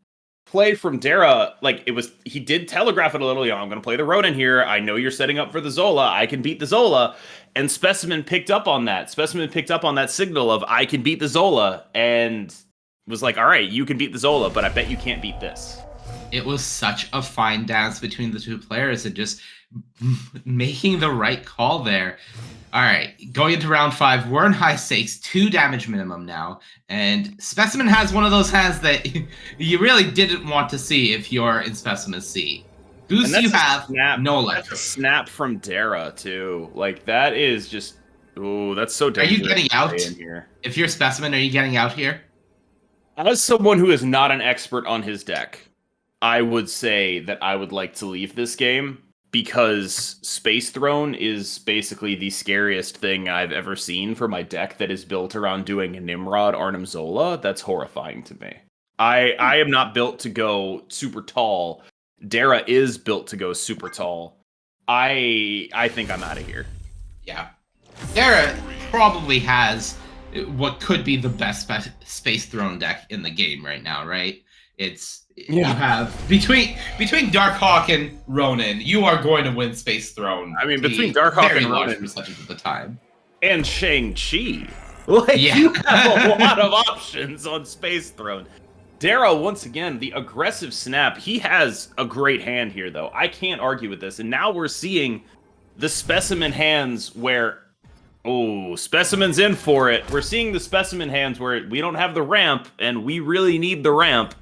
play from Dera, like, he did telegraph it a little. I'm going to play the Ronin here. I know you're setting up for the Zola. I can beat the Zola. And Specimen picked up on that. Specimen picked up on that signal of, I can beat the Zola, and was like, all right, you can beat the Zola, but I bet you can't beat this. It was such a fine dance between the two players and just making the right call there. All right, going into round 5, we're in high stakes, 2 damage minimum now, and Specimen has one of those hands that you really didn't want to see if you're in Specimen C. Boost you have, no electro. That's a snap from Dera, too. Like, that is just, ooh, that's so dangerous. Are you getting out? If you're Specimen, are you getting out here? As someone who is not an expert on his deck, I would say that I would like to leave this game, because Space Throne is basically the scariest thing I've ever seen for my deck that is built around doing a Nimrod Arnim Zola. That's horrifying to me. I am not built to go super tall. Dera is built to go super tall. I think I'm out of here. Yeah. Dera probably has what could be the best Space Throne deck in the game right now, right? You have between Darkhawk and Ronin, you are going to win Space Throne. I mean, between Darkhawk and Ronin, percentage of the time, and Shang-Chi, you have a lot of options on Space Throne. Dera, once again, the aggressive snap. He has a great hand here, though. I can't argue with this. And now we're seeing the Specimen hands where, Specimen's in for it. We're seeing the Specimen hands where we don't have the ramp, and we really need the ramp.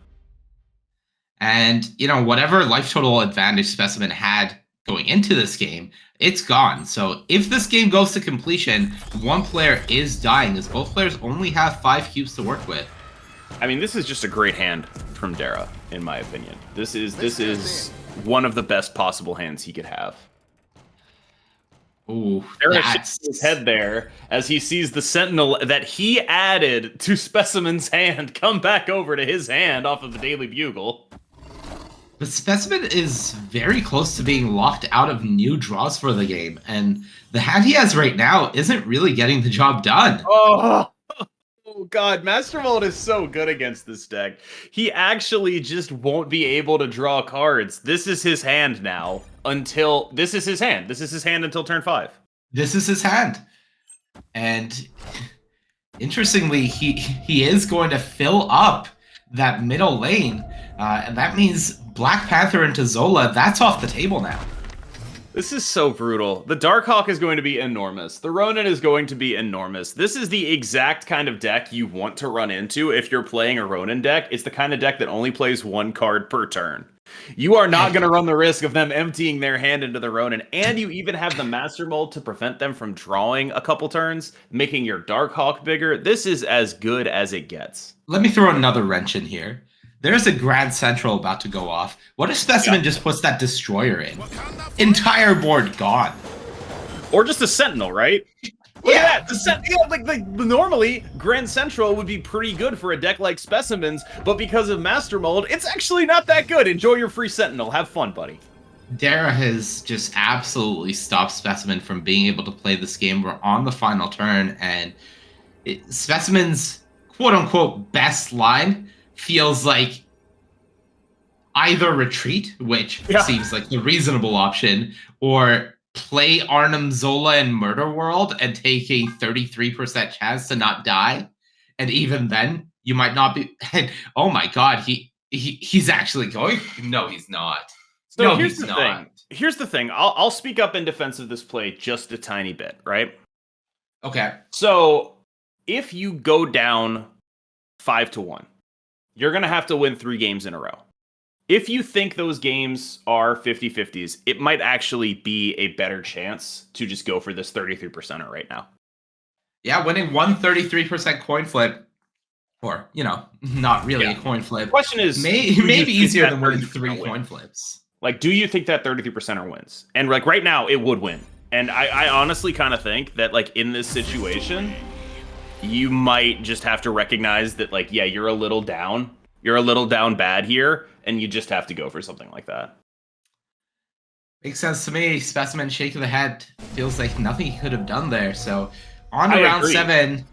And, whatever life total advantage Specimen had going into this game, it's gone. So if this game goes to completion, one player is dying, as both players only have 5 cubes to work with. I mean, this is just a great hand from Dera, in my opinion. This is one of the best possible hands he could have. Ooh, Dera shakes his head there as he sees the Sentinel that he added to Specimen's hand come back over to his hand off of the Daily Bugle. The Specimen is very close to being locked out of new draws for the game, and the hand he has right now isn't really getting the job done. Oh god, Master Mold is so good against this deck. He actually just won't be able to draw cards. This is his hand now until this is his hand. This is his hand until turn 5. This is his hand. And interestingly, he is going to fill up that middle lane. And that means Black Panther into Zola, that's off the table now. This is so brutal. The Darkhawk is going to be enormous. The Ronin is going to be enormous. This is the exact kind of deck you want to run into if you're playing a Ronin deck. It's the kind of deck that only plays 1 card per turn. You are not going to run the risk of them emptying their hand into the Ronin, and you even have the Master Mold to prevent them from drawing a couple turns, making your Darkhawk bigger. This is as good as it gets. Let me throw another wrench in here. There's a Grand Central about to go off. What if Specimen just puts that Destroyer in? Entire board gone. Or just a Sentinel, right? Look at that! Like normally, Grand Central would be pretty good for a deck like Specimen's, but because of Master Mold, it's actually not that good. Enjoy your free Sentinel. Have fun, buddy. Dera has just absolutely stopped Specimen from being able to play this game. We're on the final turn, and Specimen's quote-unquote best line feels like either retreat, which seems like the reasonable option, or play Arnim Zola in Murder World and take a 33% chance to not die. And even then, you might not be... Oh my god, he's actually going... No, he's not. So no, here's he's the not. thing. Here's the thing. I'll speak up in defense of this play just a tiny bit, right? Okay. So, if you go down 5-1, you're going to have to win 3 games in a row. If you think those games are 50-50s, it might actually be a better chance to just go for this 33%er right now. Yeah, winning 133% coin flip, or, not really a coin flip. The question is, maybe easier than winning 3 coin flips. Like, do you think that 33%er wins? And, like, right now, it would win. And I honestly kind of think that, like, in this situation, you might just have to recognize that, like, yeah, you're a little down. You're a little down bad here, and you just have to go for something like that. Makes sense to me. Specimen shake of the head. Feels like nothing he could have done there. So, on to round 7.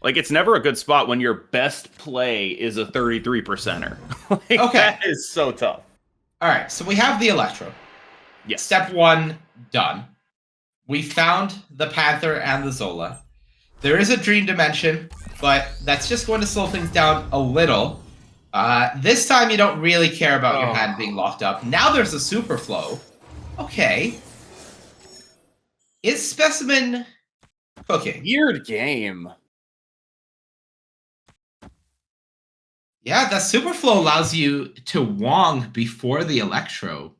Like, it's never a good spot when your best play is a 33%er. Like, okay. That is so tough. All right, so we have the Electro. Yes. Step 1, done. We found the Panther and the Zola. There is a Dream Dimension, but that's just going to slow things down a little. This time you don't really care about your hand being locked up. Now there's a Super Flow. Okay. Is Specimen cooking? Weird game. Yeah, that Super Flow allows you to Wong before the Electro.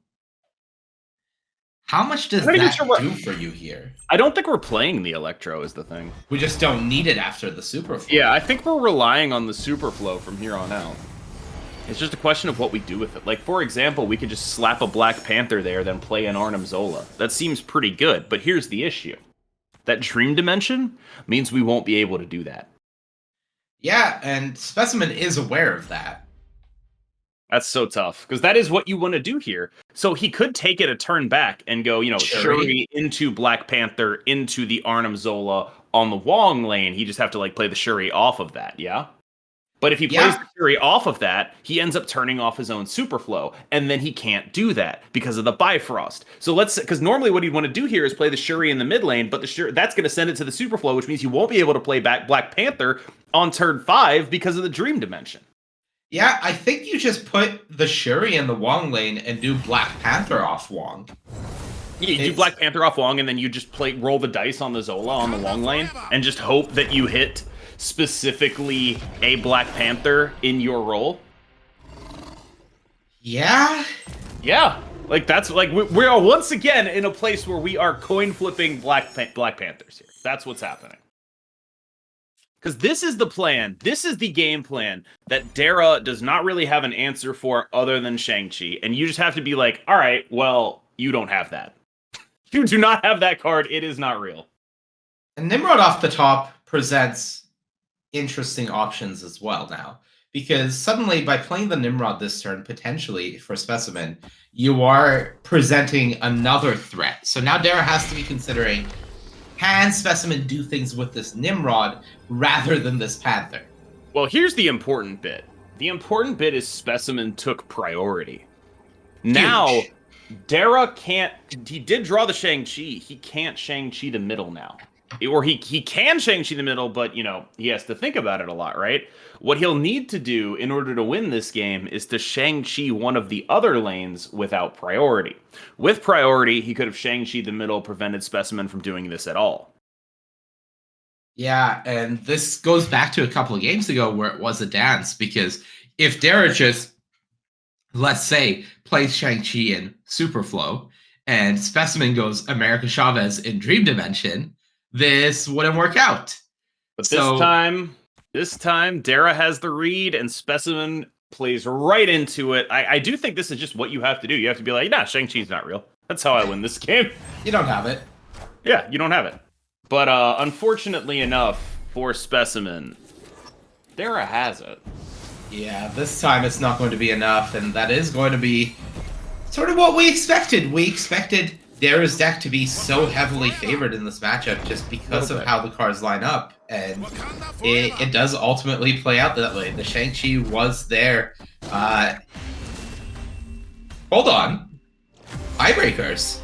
How much does that do for you here? I don't think we're playing the Electro is the thing. We just don't need it after the Super Flow. Yeah, I think we're relying on the Super Flow from here on out. It's just a question of what we do with it. Like, for example, we could just slap a Black Panther there, then play an Arnim Zola. That seems pretty good, but here's the issue. That Dream Dimension means we won't be able to do that. Yeah, and Specimen is aware of that. That's so tough, because that is what you want to do here. So he could take it a turn back and go, Shuri into Black Panther, into the Arnim Zola on the Wong lane. He just have to, like, play the Shuri off of that, yeah? But if he plays the Shuri off of that, he ends up turning off his own Super Flow, and then he can't do that because of the Bifrost. So because normally what he'd want to do here is play the Shuri in the mid lane, but that's going to send it to the Super Flow, which means you won't be able to play back Black Panther on turn 5 because of the Dream Dimension. Yeah, I think you just put the Shuri in the Wong lane and do Black Panther off Wong. Yeah, you do Black Panther off Wong, and then you just roll the dice on the Zola on the Wong lane, and just hope that you hit specifically a Black Panther in your role. Yeah? Yeah. Like, that's, like, we are once again in a place where we are coin flipping Black Panthers here. That's what's happening. Because this is the plan. This is the game plan that Dera does not really have an answer for other than Shang-Chi. And you just have to be like, all right, well, you don't have that. You do not have that card. It is not real. And Nimrod off the top presents interesting options as well now. Because suddenly, by playing the Nimrod this turn, potentially for Specimen, you are presenting another threat. So now Dera has to be considering, can Specimen do things with this Nimrod rather than this Panther? Well, here's the important bit. The important bit is Specimen took priority. Now, Dera can't... He did draw the Shang-Chi. He can't Shang-Chi the middle now. Or he can Shang-Chi the middle, but, you know, he has to think about it a lot, right? What he'll need to do in order to win this game is to Shang-Chi one of the other lanes without priority. With priority, he could have Shang-Chi the middle, prevented Specimen from doing this at all. Yeah, and this goes back to a couple of games ago where it was a dance, because if Dera just, let's say, plays Shang-Chi in Superflow, and Specimen goes America Chavez in Dream Dimension, this wouldn't work out. But this time, Dera has the read, and Specimen plays right into it. I do think this is just what you have to do. You have to be like, nah, Shang-Chi's not real. That's how I win this game. You don't have it. Yeah, you don't have it. But unfortunately enough for Specimen, Dera has it. Yeah, this time it's not going to be enough, and that is going to be sort of what we expected. We expected Dera's deck to be so heavily favored in this matchup just because of how the cards line up, and it does ultimately play out that way. The Shang-Chi was there. Hold on. Tiebreakers.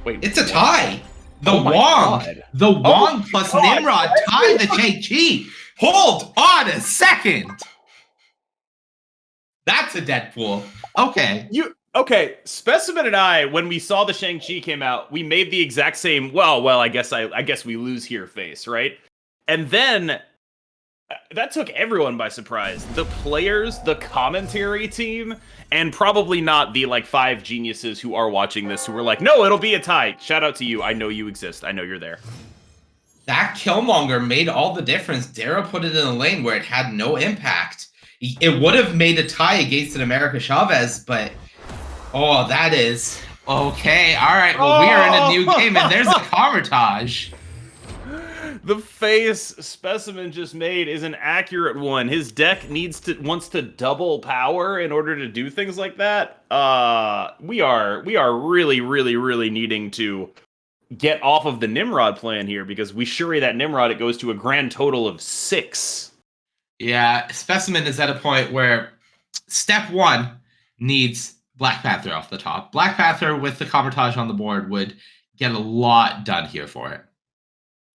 Wait, it's a tie. The Wong plus Nimrod tie the Shang-Chi. Hold on a second. That's a Deadpool. Okay. Okay, Specimen and I, when we saw the Shang-Chi came out, we made the exact same, well, I guess we lose here face, right? And then that took everyone by surprise. The players, the commentary team, and probably not the like 5 geniuses who are watching this who were like, no, it'll be a tie. Shout out to you. I know you exist. I know you're there. That Killmonger made all the difference. Dera put it in a lane where it had no impact. It would have made a tie against an America Chavez, but oh, that is okay. All right. Well, we are in a new game, and there's a Carmitage. The face Specimen just made is an accurate one. His deck wants to double power in order to do things like that. We are really, really, really needing to get off of the Nimrod plan here, because we shuri that Nimrod, it goes to a grand total of 6. Yeah, Specimen is at a point where step 1 needs Black Panther off the top. Black Panther with the Carmitage on the board would get a lot done here for it.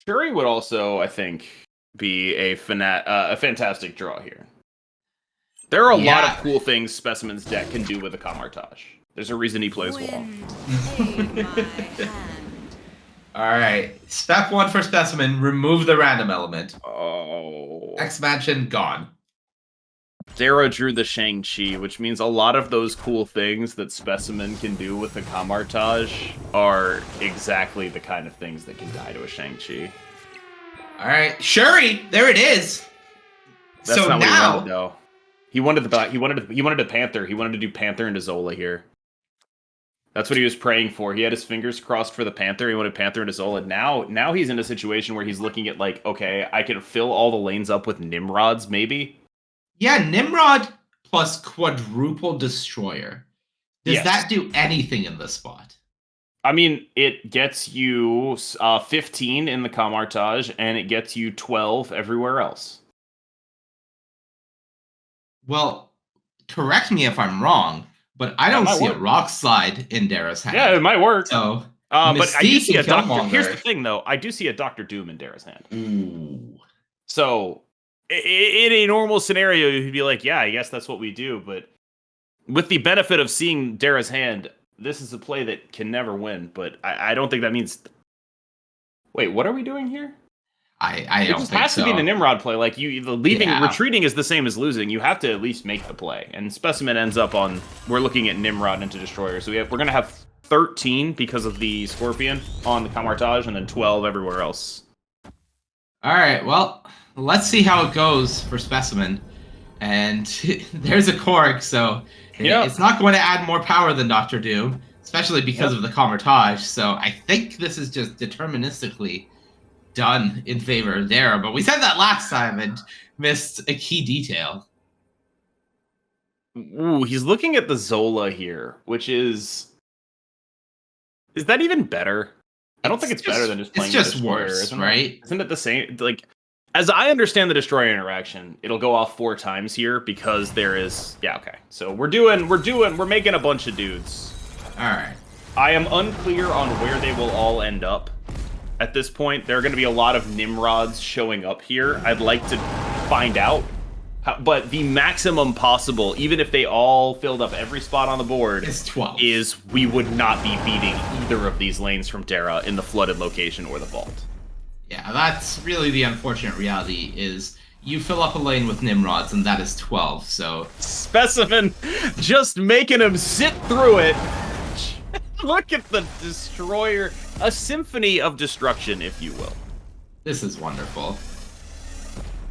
Shuri would also, I think, be a fantastic draw here. There are a lot of cool things Specimen's deck can do with a Carmitage. There's a reason he plays Wall. All right, step 1 for Specimen, remove the random element. Oh. Expansion gone. Dera drew the Shang-Chi, which means a lot of those cool things that Specimen can do with the Carmitage are exactly the kind of things that can die to a Shang-Chi. All right, Shuri, there it is. That's so not now what he wanted, though. He wanted a Panther. He wanted to do Panther into Zola here. That's what he was praying for. He had his fingers crossed for the Panther. He wanted Panther into Zola. Now he's in a situation where he's looking at like, okay, I can fill all the lanes up with Nimrods, maybe. Yeah, Nimrod plus Quadruple Destroyer. Does that do anything in this spot? I mean, it gets you 15 in the Carmitage, and it gets you 12 everywhere else. Well, correct me if I'm wrong, but I don't see a Rock Slide in Dera's hand. Yeah, it might work. So, but I do see a Doctor. Here's the thing, though. I do see a Doctor Doom in Dera's hand. Ooh. So, in a normal scenario, you'd be like, yeah, I guess that's what we do. But with the benefit of seeing Dera's hand, this is a play that can never win. But I don't think that means... Wait, what are we doing here? I don't think so. It just has to be the Nimrod play. Like, retreating is the same as losing. You have to at least make the play. And Specimen ends up on... We're looking at Nimrod into Destroyer. So we're going to have 13 because of the Scorpion on the Carmitage, and then 12 everywhere else. All right, well, let's see how it goes for Specimen. And there's a Korg, so it's not going to add more power than Dr. Doom, especially because of the Comertage. So I think this is just deterministically done in favor of Dera. But we said that last time and missed a key detail. Ooh, he's looking at the Zola here, which is that even better? I don't think it's better than just playing the Destroyer, worse, right? Isn't it the same? Like, as I understand the Destroyer interaction, it'll go off 4 times here because there is... Yeah, okay. So we're making a bunch of dudes. All right. I am unclear on where they will all end up at this point. There are going to be a lot of Nimrods showing up here. I'd like to find out. But the maximum possible, even if they all filled up every spot on the board, is 12. Is we would not be beating either of these lanes from Dera in the flooded location or the vault. Yeah, that's really the unfortunate reality is you fill up a lane with Nimrods, and that is 12, so... Specimen just making him sit through it. Look at the Destroyer. A symphony of destruction, if you will. This is wonderful.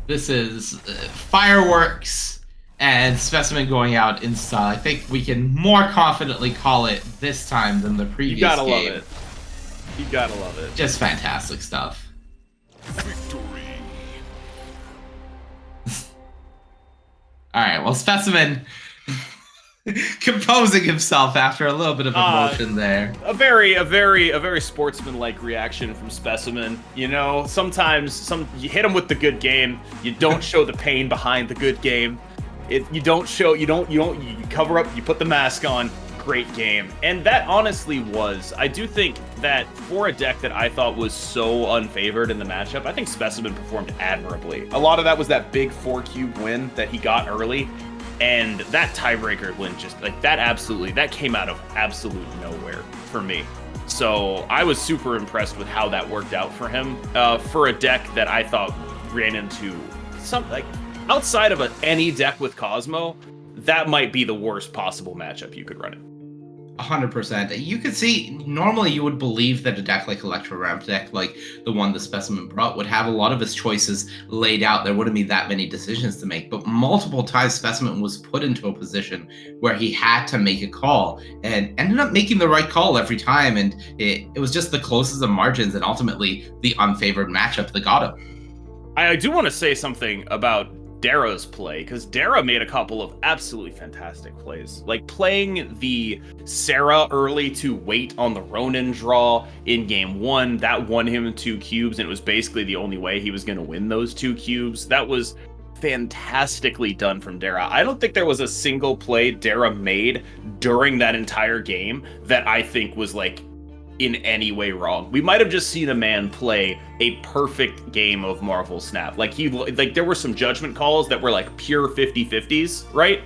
This is fireworks and Specimen going out in style. I think we can more confidently call it this time than the previous game. You gotta love it. You gotta love it. Just fantastic stuff. Victory. All right, well, Specimen composing himself after a little bit of emotion there. A very sportsman-like reaction from Specimen. You know, sometimes you hit him with the good game. You don't show the pain behind the good game. You cover up. You put the mask on. Great game. And that honestly was, I do think that for a deck that I thought was so unfavored in the matchup, I think Specimen performed admirably. A lot of that was that big 4-cube win that he got early, and that tiebreaker win just, like, that came out of absolute nowhere for me. So I was super impressed with how that worked out for him, for a deck that I thought ran into some, like, outside of any deck with Cosmo, that might be the worst possible matchup you could run it. 100%. You could see, normally you would believe that a deck like Electro Ramp deck, like the one the Specimen brought, would have a lot of his choices laid out. There wouldn't be that many decisions to make, but multiple times Specimen was put into a position where he had to make a call and ended up making the right call every time. And it was just the closest of margins and ultimately the unfavored matchup that got him. I do want to say something about Dera's play, because Dera made a couple of absolutely fantastic plays. Like playing the Sarah early to wait on the Ronin draw in game 1, that won him 2 cubes, and it was basically the only way he was going to win those 2 cubes. That was fantastically done from Dera. I don't think there was a single play Dera made during that entire game that I think was like in any way wrong. We might have just seen a man play a perfect game of Marvel Snap. Like there were some judgment calls that were like pure 50-50s, right?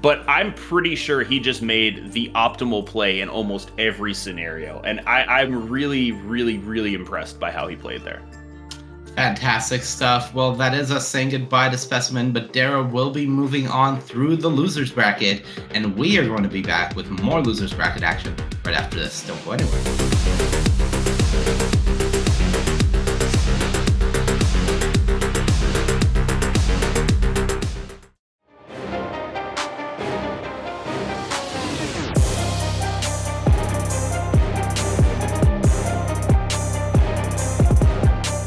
But I'm pretty sure he just made the optimal play in almost every scenario. And I'm really, really, really impressed by how he played there. Fantastic stuff. Well, that is us saying goodbye to Specimen, but Dera will be moving on through the losers bracket, and we are going to be back with more losers bracket action right after this. Don't go anywhere.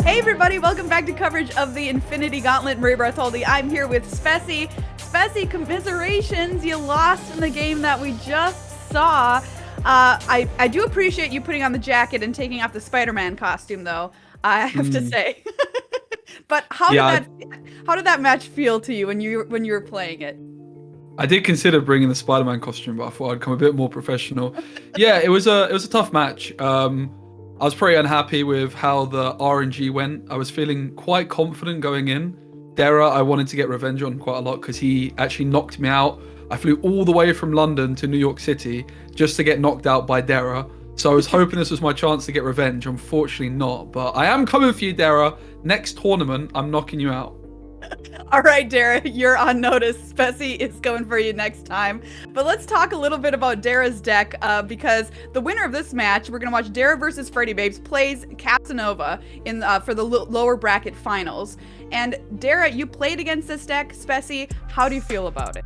Hey everybody, welcome back to coverage of the Infinity Gauntlet. Maria Bartholdi. I'm here with Speci. Speci, commiserations. You lost in the game that we just saw. I do appreciate you putting on the jacket and taking off the Spider-Man costume, though, I have to say. But how did that match feel to you when you were playing it? I did consider bringing the Spider-Man costume, but I thought I'd come a bit more professional. Yeah, it was a tough match. I was pretty unhappy with how the RNG went. I was feeling quite confident going in. Dera, I wanted to get revenge on quite a lot because he actually knocked me out. I flew all the way from London to New York City just to get knocked out by Dera. So I was hoping this was my chance to get revenge. Unfortunately not, but I am coming for you, Dera. Next tournament, I'm knocking you out. All right, Dera, you're on notice. Spessy is going for you next time. But let's talk a little bit about Dera's deck because the winner of this match, we're going to watch Dera versus FreddyBabes, plays Casanova in for the lower bracket finals. And Dera, you played against this deck. Spessy, how do you feel about it?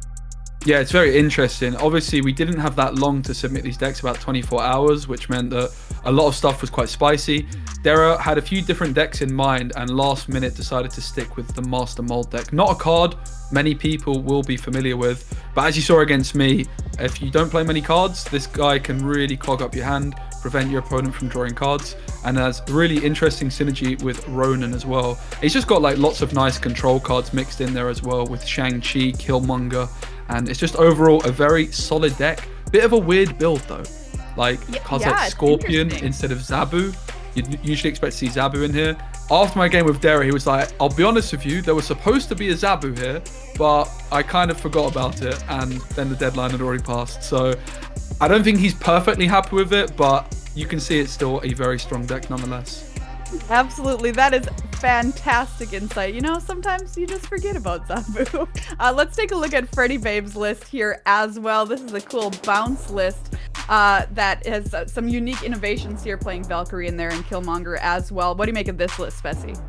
Yeah, it's very interesting. Obviously, we didn't have that long to submit these decks, about 24 hours, which meant that a lot of stuff was quite spicy. Dera had a few different decks in mind and last minute decided to stick with the Master Mold deck. Not a card many people will be familiar with, but as you saw against me, if you don't play many cards, this guy can really clog up your hand, prevent your opponent from drawing cards, and has really interesting synergy with Ronan as well. He's just got like lots of nice control cards mixed in there as well with Shang-Chi, Killmonger, and it's just overall a very solid deck. Bit of a weird build though. Like cards like Scorpion instead of Zabu. You'd usually expect to see Zabu in here. After my game with Dera, he was like, I'll be honest with you, there was supposed to be a Zabu here, but I kind of forgot about it, and then the deadline had already passed. So I don't think he's perfectly happy with it, but you can see it's still a very strong deck nonetheless. Absolutely, that is fantastic insight. You know, sometimes you just forget about Zabu. Let's take a look at FreddyBabes' list here as well. This is a cool bounce list that has some unique innovations here, playing Valkyrie in there and Killmonger as well. What do you make of this list, Spessy?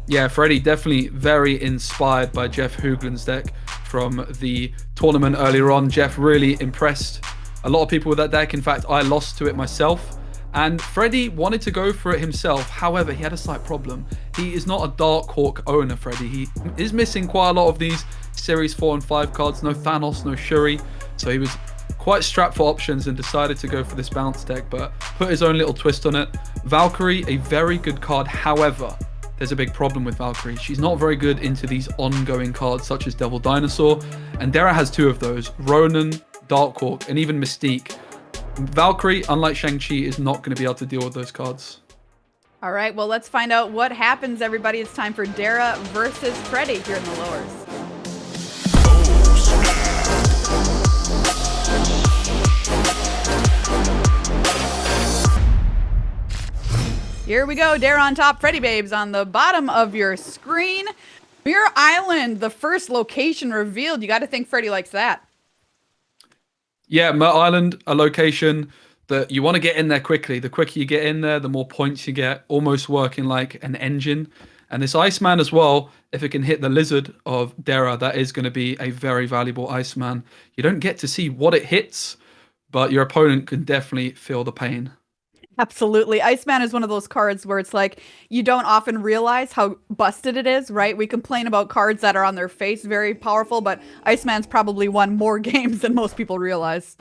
Yeah, Freddy definitely very inspired by Jeff Hoogland's deck from the tournament earlier on. Jeff really impressed a lot of people with that deck. In fact, I lost to it myself. And Freddy wanted to go for it himself. However, he had a slight problem. He is not a Dark Hawk owner, Freddy. He is missing quite a lot of these Series 4 and 5 cards. No Thanos, no Shuri. So he was quite strapped for options and decided to go for this bounce deck, but put his own little twist on it. Valkyrie, a very good card. However, there's a big problem with Valkyrie. She's not very good into these ongoing cards such as Devil Dinosaur. And Dera has two of those, Ronan, Dark Hawk, and even Mystique. Valkyrie, unlike Shang-Chi, is not going to be able to deal with those cards. All right, well, let's find out what happens, everybody. It's time for Dera versus Freddy here in the lowers. Here we go. Dera on top, FreddyBabes on the bottom of your screen. Mirror Island, the first location revealed. You got to think Freddy likes that. Yeah, Mer Island, a location that you want to get in there quickly. The quicker you get in there, the more points you get, almost working like an engine. And this Iceman as well, if it can hit the lizard of Dera, that is going to be a very valuable Iceman. You don't get to see what it hits, but your opponent can definitely feel the pain. Absolutely. Iceman is one of those cards where it's like you don't often realize how busted it is, right? We complain about cards that are on their face very powerful, but Iceman's probably won more games than most people realize.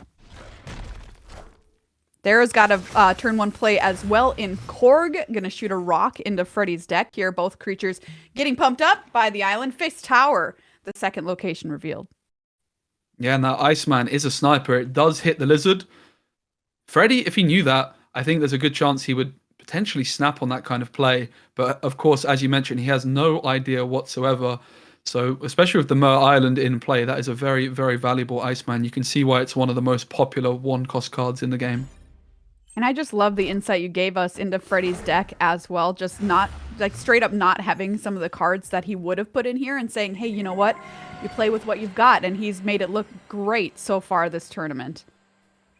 Dera's got a turn one play as well in Korg. Gonna shoot a rock into Freddy's deck here. Both creatures getting pumped up by the island. Face Tower, the second location revealed. Yeah, and that Iceman is a sniper. It does hit the lizard. Freddy, if he knew that, I think there's a good chance he would potentially snap on that kind of play. But of course, as you mentioned, he has no idea whatsoever. So especially with the Mer Island in play, that is a very, very valuable Iceman. You can see why it's one of the most popular one-cost cards in the game. And I just love the insight you gave us into Freddy's deck as well. Just not, like, straight up not having some of the cards that he would have put in here and saying, hey, you know what? You play with what you've got. And he's made it look great so far this tournament.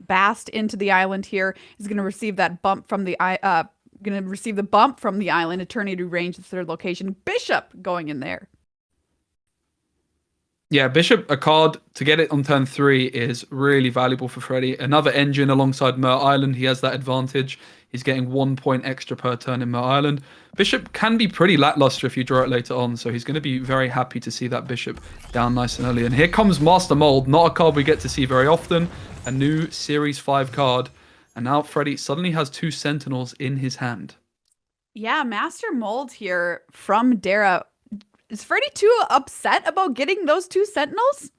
Bast into the island here. He's going to receive that bump from the island. Eternity range, the third location. Bishop going in there. Yeah, Bishop, a card to get it on turn 3 is really valuable for Freddy. Another engine alongside Mer Island. He has that advantage. He's getting 1 point extra per turn in Mer Island. Bishop can be pretty lackluster if you draw it later on, so he's going to be very happy to see that Bishop down nice and early. And here comes Master Mold, not a card we get to see very often. A new Series 5 card. And now Freddy suddenly has 2 Sentinels in his hand. Yeah, Master Mold here from Dera. Is Freddy too upset about getting those 2 Sentinels?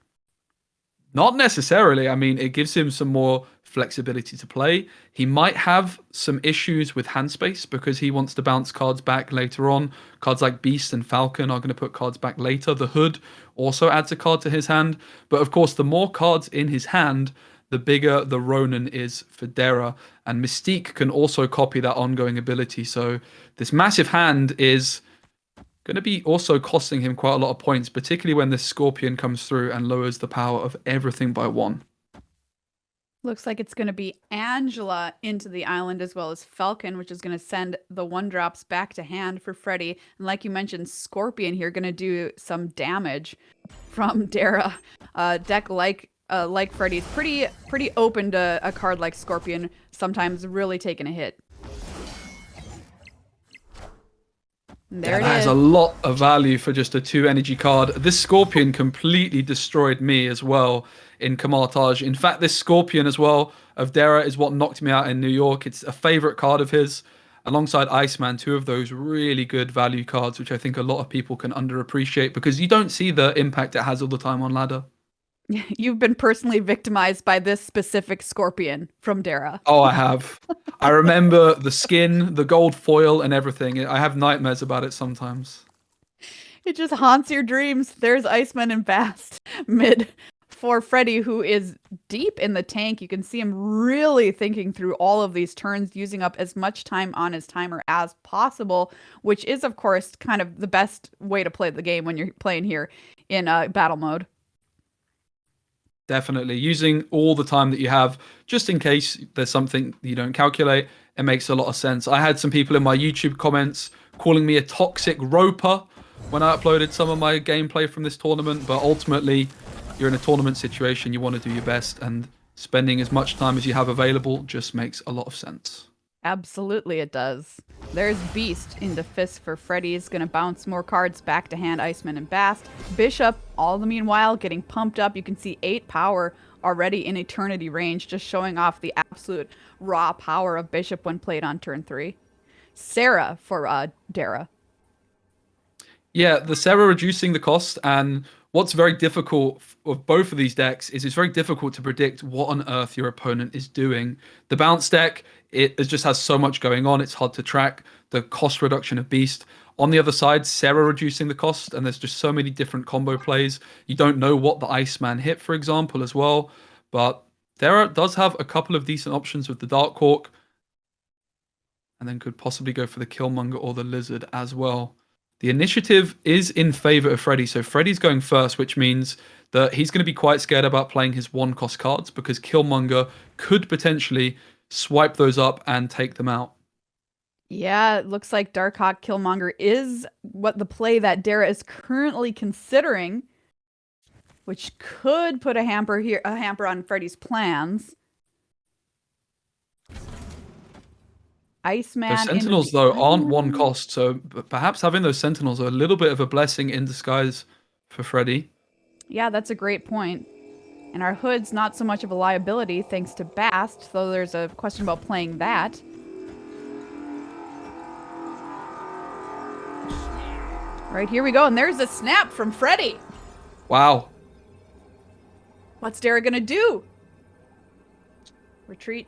Not necessarily. I mean, it gives him some more flexibility to play. He might have some issues with hand space because he wants to bounce cards back later on. Cards like Beast and Falcon are going to put cards back later. The Hood also adds a card to his hand. But of course, the more cards in his hand, the bigger the Ronan is for Dera. And Mystique can also copy that ongoing ability. So this massive hand is going to be also costing him quite a lot of points, particularly when this Scorpion comes through and lowers the power of everything by 1. Looks like it's going to be Angela into the island as well as Falcon, which is going to send the 1-drops back to hand for Freddy. And like you mentioned, Scorpion here going to do some damage from Dera. Deck like Freddy's pretty open to a card like Scorpion, sometimes really taking a hit. There it is. That has a lot of value for just a 2 energy card. This Scorpion completely destroyed me as well in Kamartage. In fact, this Scorpion as well of Dera is what knocked me out in New York. It's a favorite card of his, alongside Iceman, 2 of those really good value cards, which I think a lot of people can underappreciate because you don't see the impact it has all the time on ladder. You've been personally victimized by this specific Scorpion from Dera. Oh, I have. I remember the skin, the gold foil, and everything. I have nightmares about it sometimes. It just haunts your dreams. There's Iceman and Bast mid for Freddy, who is deep in the tank. You can see him really thinking through all of these turns, using up as much time on his timer as possible, which is, of course, kind of the best way to play the game when you're playing here in battle mode. Definitely. Using all the time that you have, just in case there's something you don't calculate, it makes a lot of sense. I had some people in my YouTube comments calling me a toxic roper when I uploaded some of my gameplay from this tournament, but ultimately, you're in a tournament situation, you want to do your best, and spending as much time as you have available just makes a lot of sense. Absolutely it does. There's Beast into Fist for Freddy. He's going to bounce more cards back to hand, Iceman and Bast. Bishop, all the meanwhile, getting pumped up. You can see 8 power already in Eternity range, just showing off the absolute raw power of Bishop when played on turn 3. Sarah for Dera. Yeah, the Sarah reducing the cost, and what's very difficult of both of these decks is it's very difficult to predict what on earth your opponent is doing. The bounce deck, it just has so much going on, it's hard to track. The cost reduction of Beast. On the other side, Sarah reducing the cost, and there's just so many different combo plays. You don't know what the Iceman hit, for example, as well. But Dera does have a couple of decent options with the Dark Hawk, and then could possibly go for the Killmonger or the Lizard as well. The initiative is in favor of Freddy, so Freddy's going first, which means that he's going to be quite scared about playing his 1-cost cards because Killmonger could potentially swipe those up and take them out. Yeah, it looks like Darkhawk Killmonger is what the play that Dera is currently considering, which could put a hamper on Freddy's plans. Iceman. Those Sentinels, though, aren't 1 cost, so perhaps having those Sentinels are a little bit of a blessing in disguise for Freddy. Yeah, that's a great point. And our Hood's not so much of a liability thanks to Bast, though there's a question about playing that. Right, here we go, and there's a snap from Freddy. Wow. What's Dera gonna do? Retreat.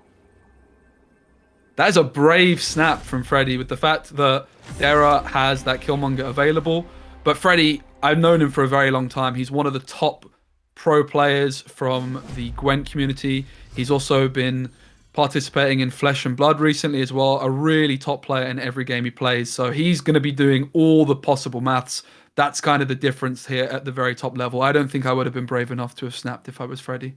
That is a brave snap from Freddy with the fact that Dera has that Killmonger available. But Freddy, I've known him for a very long time. He's one of the top pro players from the Gwent community. He's also been participating in Flesh and Blood recently as well. A really top player in every game he plays. So he's going to be doing all the possible maths. That's kind of the difference here at the very top level. I don't think I would have been brave enough to have snapped if I was Freddy.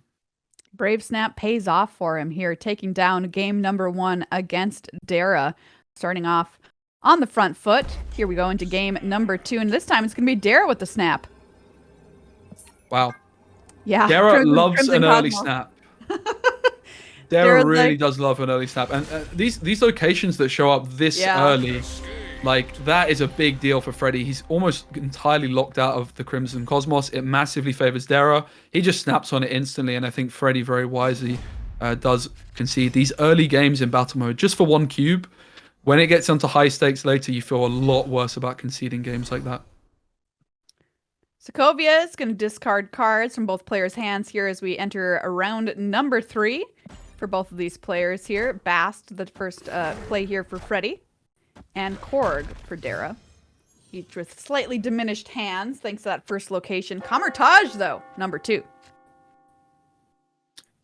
Brave Snap pays off for him here, taking down game number 1 against Dera. Starting off on the front foot. Here we go into game number 2, and this time it's going to be Dera with the snap. Wow. Yeah. Dera loves Crimson an early Cosmos. snap. Dera Dera's really like- does love an early snap. And these locations that show up this early, like, that is a big deal for Freddy. He's almost entirely locked out of the Crimson Cosmos. It massively favors Dera. He just snaps on it instantly, and I think Freddy very wisely does concede these early games in battle mode just for 1 cube. When it gets onto high stakes later, you feel a lot worse about conceding games like that. Sokovia is going to discard cards from both players' hands here as we enter round number 3 for both of these players here. Bast, the first play here for Freddy, and Korg for Dera. Each with slightly diminished hands thanks to that first location. Kamartage, though, number 2.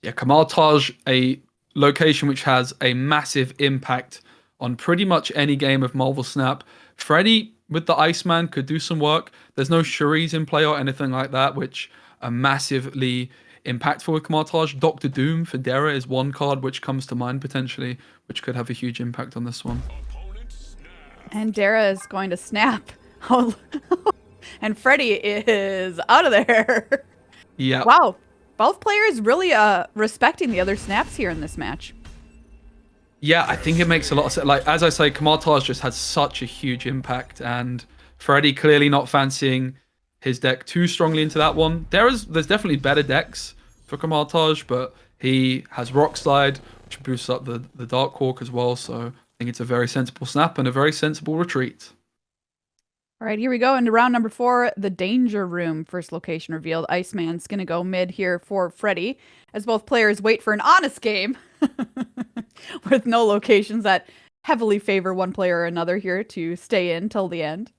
Yeah, Kamartage, a location which has a massive impact on pretty much any game of Marvel Snap. Freddy with the Iceman could do some work. There's no Shuris in play or anything like that, which are massively impactful with Kamartaj. Dr. Doom for Dera is one card which comes to mind potentially, which could have a huge impact on this one. And Dera is going to snap. And Freddy is out of there. Yeah. Wow. Both players really respecting the other snaps here in this match. Yeah, I think it makes a lot of sense. Like, as I say, Kamartaj just has such a huge impact, and Freddy clearly not fancying his deck too strongly into that one. There's definitely better decks for Kamartaj, but he has Rock Slide, which boosts up the Dark Hawk as well, so I think it's a very sensible snap and a very sensible retreat. All right, here we go into round number 4, the Danger Room. First location revealed. Iceman's going to go mid here for Freddy, as both players wait for an honest game with no locations that heavily favor one player or another here to stay in till the end.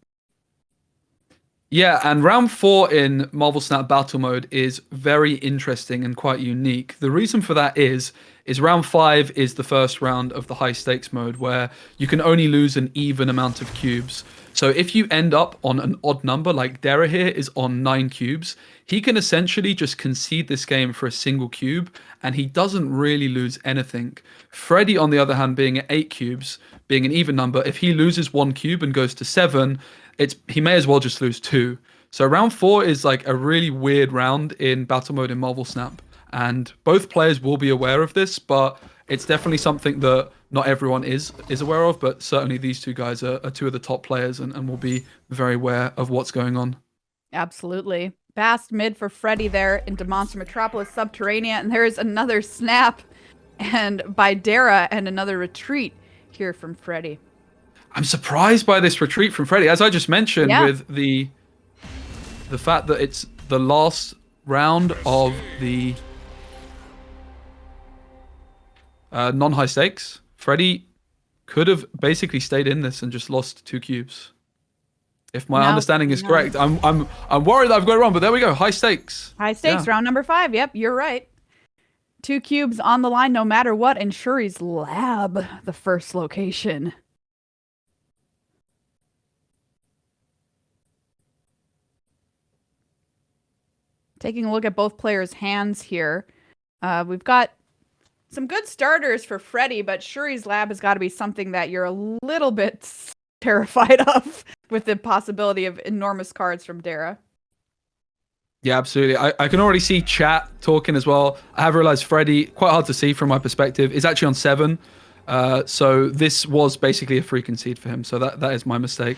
Yeah, and round 4 in Marvel Snap Battle Mode is very interesting and quite unique. The reason for that is round 5 is the first round of the high stakes mode where you can only lose an even amount of cubes. So if you end up on an odd number, like Dera here is on 9 cubes, he can essentially just concede this game for a single cube, and he doesn't really lose anything. Freddy, on the other hand, being at 8 cubes, being an even number, if he loses 1 cube and goes to 7, he may as well just lose 2. So round 4 is like a really weird round in battle mode in Marvel Snap, and both players will be aware of this, but it's definitely something that not everyone is aware of, but certainly these two guys are 2 of the top players and will be very aware of what's going on. Absolutely. Fast mid for Freddy there into Monster Metropolis Subterranea, and there's another snap and by Dera and another retreat here from Freddy. I'm surprised by this retreat from Freddy, as I just mentioned, with the fact that it's the last round of the non-high stakes. Freddy could have basically stayed in this and just lost 2 cubes. If my understanding is correct, I'm worried that I've got it wrong, but there we go. High stakes. High stakes, round number 5. Yep, you're right. 2 cubes on the line no matter what, and Shuri's Lab, the first location. Taking a look at both players' hands here. We've got some good starters for Freddy, but Shuri's Lab has got to be something that you're a little bit terrified of with the possibility of enormous cards from Dera. Yeah, absolutely. I can already see chat talking as well. I have realized Freddy, quite hard to see from my perspective, is actually on 7. So this was basically a free concede for him. So that is my mistake.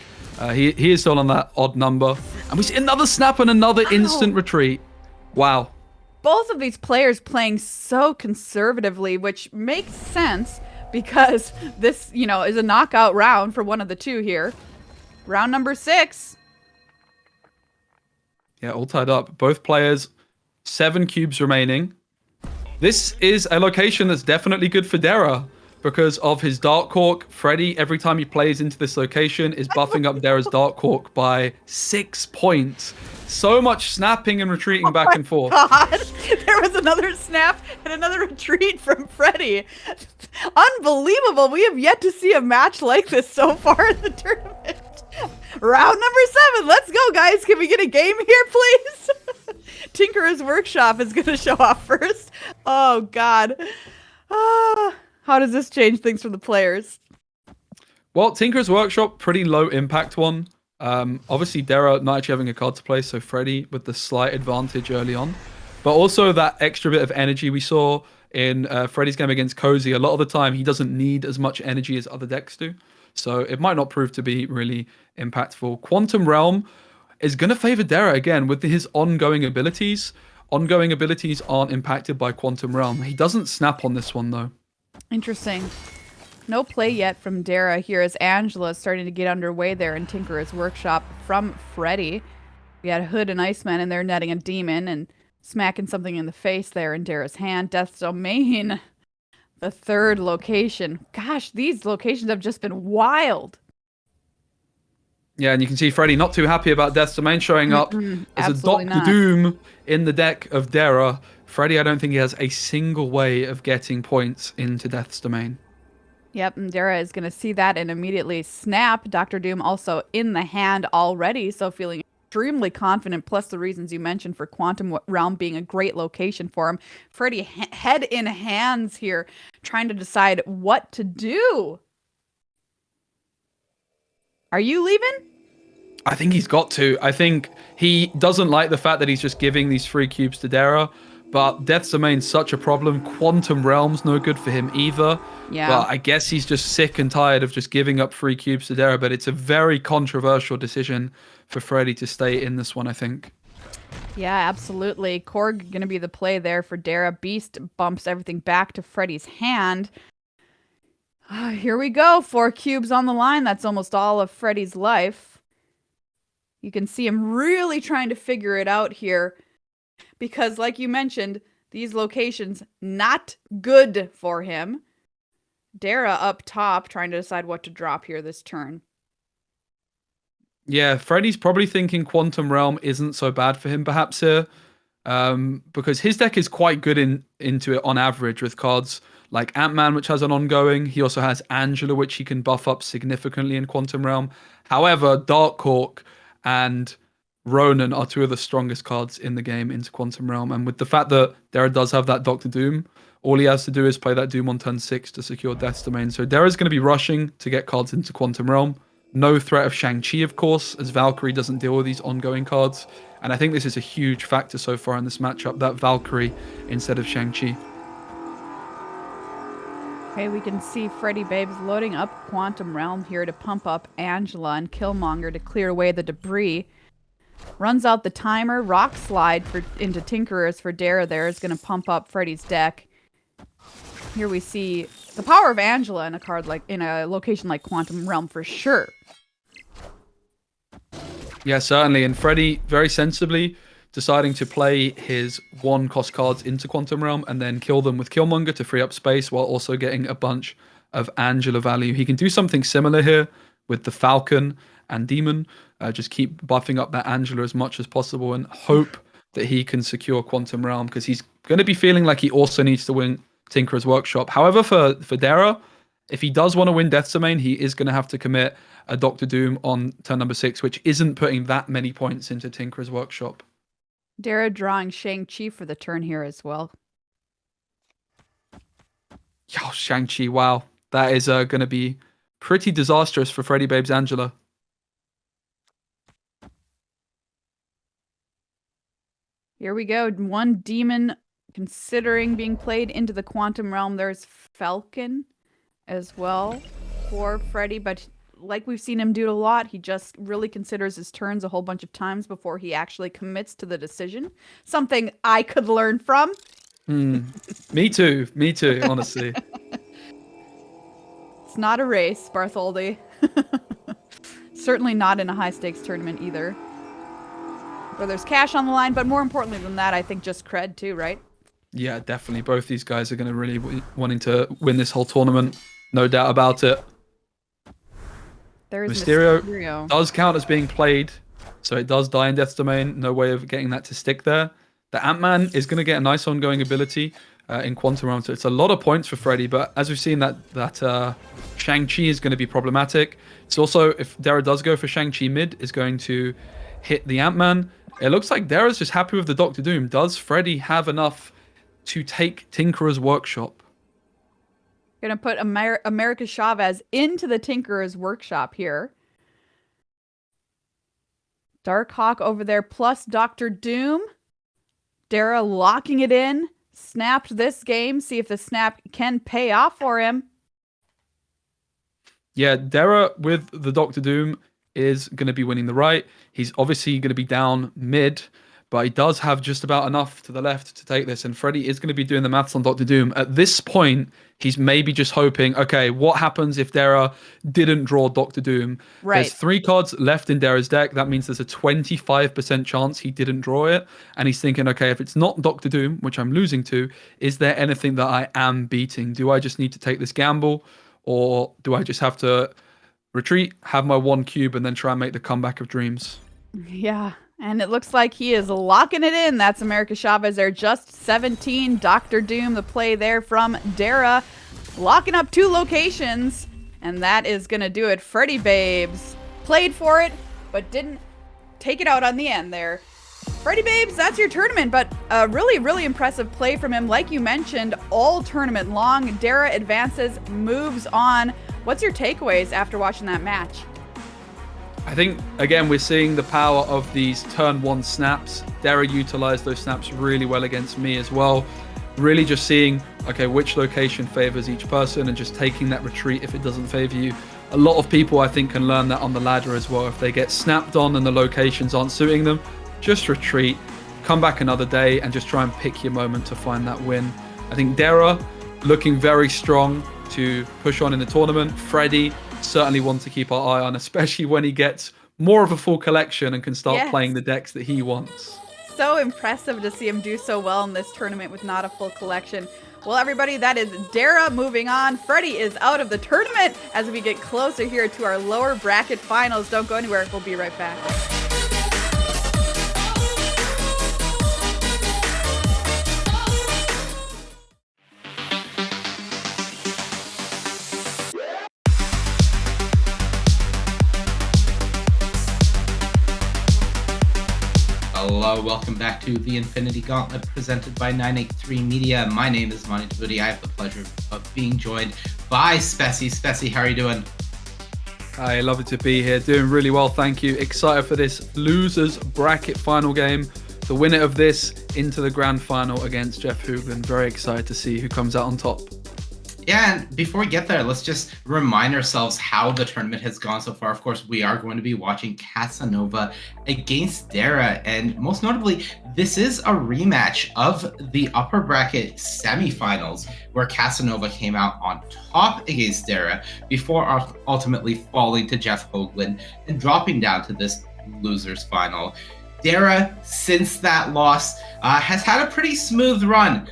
He is still on that odd number. And we see another snap and another instant retreat. Wow. Both of these players playing so conservatively, which makes sense because this, is a knockout round for one of the 2 here. Round number 6. Yeah, all tied up. Both players, 7 cubes remaining. This is a location that's definitely good for Dera because of his Dark Hawk. Freddy, every time he plays into this location, is buffing up Dera's Dark Hawk by 6 points. So much snapping and retreating back and forth. God, there was another snap and another retreat from Freddy. Unbelievable. We have yet to see a match like this so far in the tournament. Round number 7. Let's go, guys. Can we get a game here, please? Tinkerer's Workshop is going to show off first. Oh, God. How does this change things for the players? Well, Tinkerer's Workshop, pretty low impact one. Obviously, Dera not actually having a card to play, so Freddy with the slight advantage early on. But also that extra bit of energy we saw in Freddy's game against Cozy. A lot of the time, he doesn't need as much energy as other decks do. So it might not prove to be really impactful. Quantum Realm is going to favor Dera again with his ongoing abilities. Ongoing abilities aren't impacted by Quantum Realm. He doesn't snap on this one, though. Interesting. No play yet from Dera here as Angela is starting to get underway there in Tinkerer's Workshop from Freddy. We had Hood and Iceman in there netting a demon and smacking something in the face there in Dera's hand. Death's Domain, the 3rd location. Gosh, these locations have just been wild. Yeah, and you can see Freddy not too happy about Death's Domain showing up as a Dr. Doom in the deck of Dera. Freddy, I don't think he has a single way of getting points into Death's Domain. Yep, and Dera is going to see that and immediately snap. Dr. Doom also in the hand already, so feeling extremely confident, plus the reasons you mentioned for Quantum Realm being a great location for him. Freddy head in hands here, trying to decide what to do. Are you leaving? I think he's got to. I think he doesn't like the fact that he's just giving these free cubes to Dera, but Death's Domain's such a problem. Quantum Realm's no good for him either. Yeah. But I guess he's just sick and tired of just giving up free cubes to Dera, but it's a very controversial decision for Freddy to stay in this one, I think. Yeah, absolutely. Korg going to be the play there for Dera. Beast bumps everything back to Freddy's hand. Here we go. 4 cubes on the line. That's almost all of Freddy's life. You can see him really trying to figure it out here. Because like you mentioned, these locations not good for him. Dera up top trying to decide what to drop here this turn. Yeah, Freddy's probably thinking Quantum Realm isn't so bad for him perhaps here. Because his deck is quite good into it on average with cards like Ant-Man, which has an ongoing. He also has Angela, which he can buff up significantly in Quantum Realm. However, Dark Hawk and Ronan are 2 of the strongest cards in the game into Quantum Realm. And with the fact that Dera does have that Doctor Doom, all he has to do is play that Doom on turn 6 to secure Death's Domain. So Dera's going to be rushing to get cards into Quantum Realm. No threat of Shang-Chi, of course, as Valkyrie doesn't deal with these ongoing cards. And I think this is a huge factor so far in this matchup, that Valkyrie instead of Shang-Chi. Okay, we can see FreddyBabes loading up Quantum Realm here to pump up Angela and Killmonger to clear away the debris. Runs out the timer. Rock Slide into Tinkerers for Dera there is going to pump up Freddy's deck. Here we see the power of Angela in a card like in a location like Quantum Realm for sure. Yeah, certainly. And Freddy very sensibly deciding to play his 1-cost cards into Quantum Realm and then kill them with Killmonger to free up space while also getting a bunch of Angela value. He can do something similar here with the Falcon and Demon. Just keep buffing up that Angela as much as possible and hope that he can secure Quantum Realm because he's going to be feeling like he also needs to win Tinkerer's Workshop. However, for Dera, if he does want to win Death's Domain, he is going to have to commit a Doctor Doom on turn number 6, which isn't putting that many points into Tinkerer's Workshop. Dera drawing Shang-Chi for the turn here as well. Yo, Shang-Chi, wow. That is going to be pretty disastrous for FreddyBabes Angela. Here we go. 1 demon considering being played into the Quantum Realm. There's Falcon as well for Freddy, but like we've seen him do a lot, he just really considers his turns a whole bunch of times before he actually commits to the decision. Something I could learn from. Me too, honestly. It's not a race, Bartholdi. Certainly not in a high-stakes tournament either. Where there's cash on the line, but more importantly than that, I think just cred too, right? Yeah, definitely. Both these guys are going to really wanting to win this whole tournament. No doubt about it. There's Mysterio does count as being played, so it does die in Death's Domain. No way of getting that to stick there. The Ant-Man is going to get a nice ongoing ability in Quantum Realm, so it's a lot of points for Freddy, but as we've seen, that Shang-Chi is going to be problematic. It's also, if Dera does go for Shang-Chi mid, is going to hit the Ant-Man. It looks like Dera's just happy with the Doctor Doom. Does Freddy have enough to take Tinkerer's Workshop? Gonna put America Chavez into the Tinkerer's Workshop here. Dark Hawk over there plus Dr. Doom. Dera locking it in. Snapped this game. See if the snap can pay off for him. Yeah, Dera with the Doctor Doom is going to be winning the right. He's obviously going to be down mid, but he does have just about enough to the left to take this. And Freddy is going to be doing the maths on Doctor Doom. At this point, he's maybe just hoping, okay, what happens if Dera didn't draw Doctor Doom? Right. There's 3 cards left in Dera's deck. That means there's a 25% chance he didn't draw it. And he's thinking, okay, if it's not Doctor Doom, which I'm losing to, is there anything that I am beating? Do I just need to take this gamble? Or do I just have to retreat, have my 1 cube, and then try and make the comeback of dreams? Yeah, and it looks like he is locking it in. That's America Chavez there, just 17. Dr. Doom, the play there from Dera. locking up 2 locations, and that is gonna do it. FreddyBabes played for it, but didn't take it out on the end there. FreddyBabes, that's your tournament, but a really, really impressive play from him. Like you mentioned, all tournament long. Dera advances, moves on. What's your takeaways after watching that match? I think, again, we're seeing the power of these turn 1 snaps. Dera utilized those snaps really well against me as well. Really just seeing, okay, which location favors each person and just taking that retreat if it doesn't favor you. A lot of people, I think, can learn that on the ladder as well. If they get snapped on and the locations aren't suiting them, just retreat, come back another day, and just try and pick your moment to find that win. I think Dera looking very strong to push on in the tournament. Freddy, certainly one to keep our eye on, especially when he gets more of a full collection and can start playing the decks that he wants. So impressive to see him do so well in this tournament with not a full collection. Well, everybody, that is Dera moving on. Freddy is out of the tournament as we get closer here to our lower bracket finals. Don't go anywhere. We'll be right back. Hello, welcome back to the Infinity Gauntlet presented by 983 Media. My name is Monty Tabuti. I have the pleasure of being joined by Spessy. Spessy, how are you doing? Hi, love it to be here. Doing really well, thank you. Excited for this losers bracket final game. The winner of this into the grand final against Jeff Hoogland. Very excited to see who comes out on top. Yeah, and before we get there, let's just remind ourselves how the tournament has gone so far. Of course, we are going to be watching Casanova against Dera, and most notably, this is a rematch of the upper bracket semifinals, where Casanova came out on top against Dera before ultimately falling to Jeff Hoogland and dropping down to this losers final. Dera, since that loss, has had a pretty smooth run.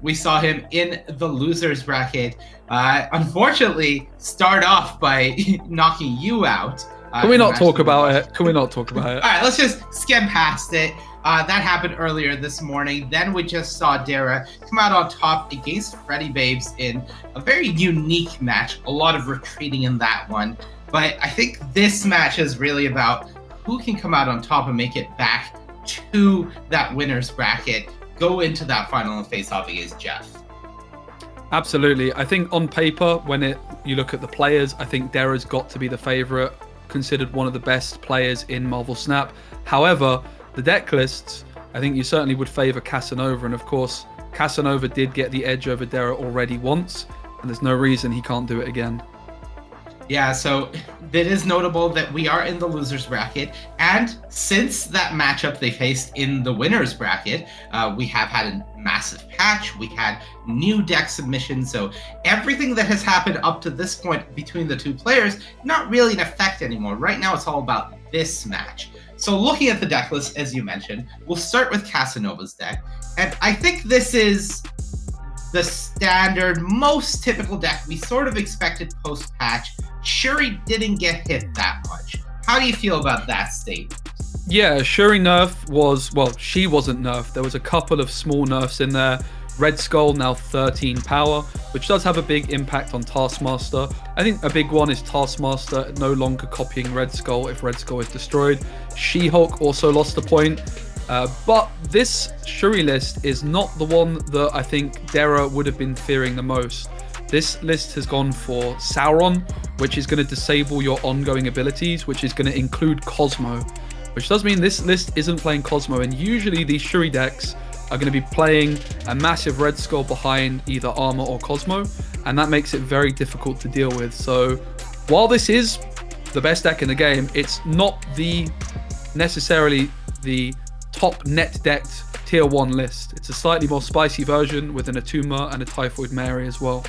We saw him in the losers bracket, unfortunately, start off by knocking you out. Can we not talk about it? Can we not talk about it? All right, let's just skim past it. That happened earlier this morning. Then we just saw Dera come out on top against FreddyBabes in a very unique match. A lot of retreating in that one. But I think this match is really about who can come out on top and make it back to that winner's bracket, go into that final and face off against Jeff. Absolutely. I think on paper, when you look at the players, I think Dera's got to be the favorite, considered one of the best players in Marvel Snap. However, the deck lists, I think you certainly would favor Casanova, and of course, Casanova did get the edge over Dera already once, and there's no reason he can't do it again. Yeah, so it is notable that we are in the losers bracket, and since that matchup they faced in the winners bracket, we have had a massive patch. We had new deck submissions, so everything that has happened up to this point between the two players not really in effect anymore. Right now, it's all about this match. So looking at the deck list, as you mentioned, we'll start with Casanova's deck, and I think this is the standard, most typical deck we sort of expected post-patch. Shuri didn't get hit that much. How do you feel about that statement? Yeah, Shuri nerf was, well, she wasn't nerfed. There was a couple of small nerfs in there. Red Skull now 13 power, which does have a big impact on Taskmaster. I think a big one is Taskmaster no longer copying Red Skull if Red Skull is destroyed. She-Hulk also lost a point. But this Shuri list is not the one that I think Dera would have been fearing the most. This list has gone for Sauron, which is going to disable your ongoing abilities, which is going to include Cosmo, which does mean this list isn't playing Cosmo, and usually these Shuri decks are going to be playing a massive Red Skull behind either Armor or Cosmo, and that makes it very difficult to deal with. So while this is the best deck in the game, it's not necessarily the top net decked tier 1 list. It's a slightly more spicy version with an Atuma and a Typhoid Mary as well.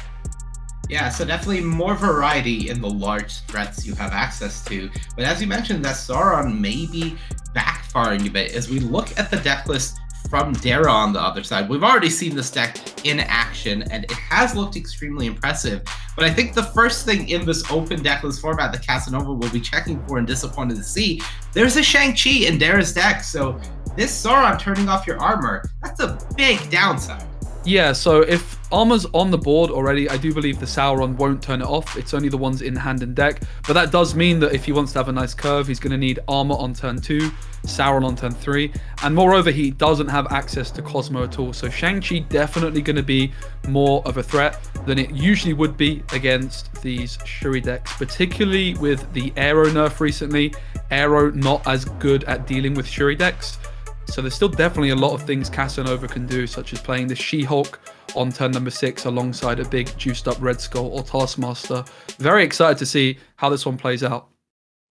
Yeah, so definitely more variety in the large threats you have access to. But as you mentioned, that Sauron may be backfiring a bit as we look at the deck list from Dera on the other side. We've already seen this deck in action, and it has looked extremely impressive. But I think the first thing in this open deck list format that Casanova will be checking for and disappointed to see, there's a Shang-Chi in Dera's deck. So this Sauron turning off your armor, that's a big downside. Yeah, so if armor's on the board already, I do believe the Sauron won't turn it off. It's only the ones in hand and deck. But that does mean that if he wants to have a nice curve, he's going to need armor on turn 2, Sauron on turn 3. And moreover, he doesn't have access to Cosmo at all. So Shang-Chi definitely going to be more of a threat than it usually would be against these Shuri decks, particularly with the Aero nerf recently. Aero not as good at dealing with Shuri decks. So there's still definitely a lot of things Casanova can do, such as playing the She-Hulk on turn number 6 alongside a big juiced up Red Skull or Taskmaster. Very excited to see how this one plays out.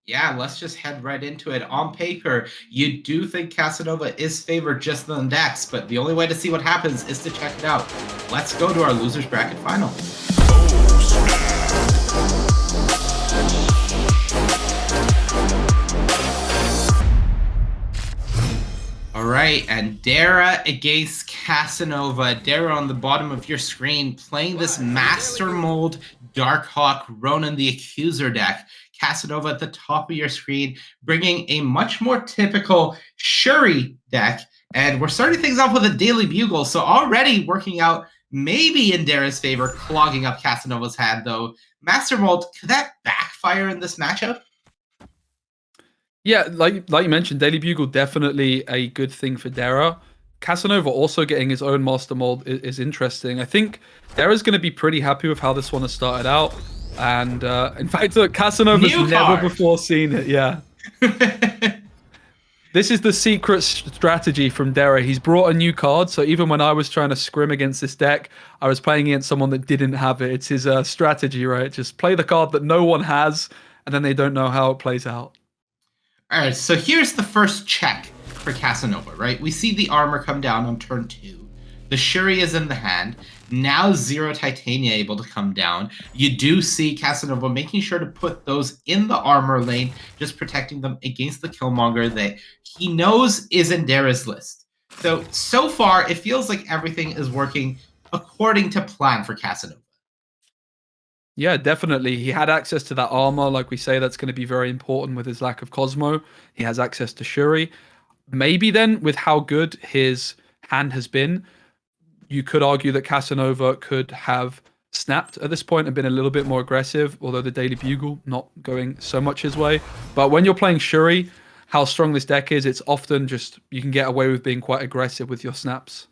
Yeah, let's just head right into it. On paper, you do think Casanova is favored just on decks, but the only way to see what happens is to check it out. Let's go to our losers bracket final. All right, and Dera against Casanova. Dera on the bottom of your screen playing this Master Mold Darkhawk Ronan the Accuser deck. Casanova at the top of your screen bringing a much more typical Shuri deck. And we're starting things off with a Daily Bugle, so already working out maybe in Dera's favor, clogging up Casanova's hand, though. Master Mold, could that backfire in this matchup? Yeah, like you mentioned, Daily Bugle definitely a good thing for Dera. Casanova also getting his own Master Mold is interesting. I think Dera's going to be pretty happy with how this one has started out. And in fact, look, Casanova's never before seen it. Yeah. This is the secret strategy from Dera. He's brought a new card. So even when I was trying to scrim against this deck, I was playing against someone that didn't have it. It's his strategy, right? Just play the card that no one has, and then they don't know how it plays out. All right, so here's the first check for Casanova, right? We see the armor come down on turn 2. The Shuri is in the hand. Now 0 Titania able to come down. You do see Casanova making sure to put those in the armor lane, just protecting them against the Killmonger that he knows is in Dera's list. So far, it feels like everything is working according to plan for Casanova. Yeah, definitely. He had access to that armor. Like we say, that's going to be very important with his lack of Cosmo. He has access to Shuri. Maybe then, with how good his hand has been, you could argue that Casanova could have snapped at this point and been a little bit more aggressive, although the Daily Bugle not going so much his way. But when you're playing Shuri, how strong this deck is, it's often just, you can get away with being quite aggressive with your snaps.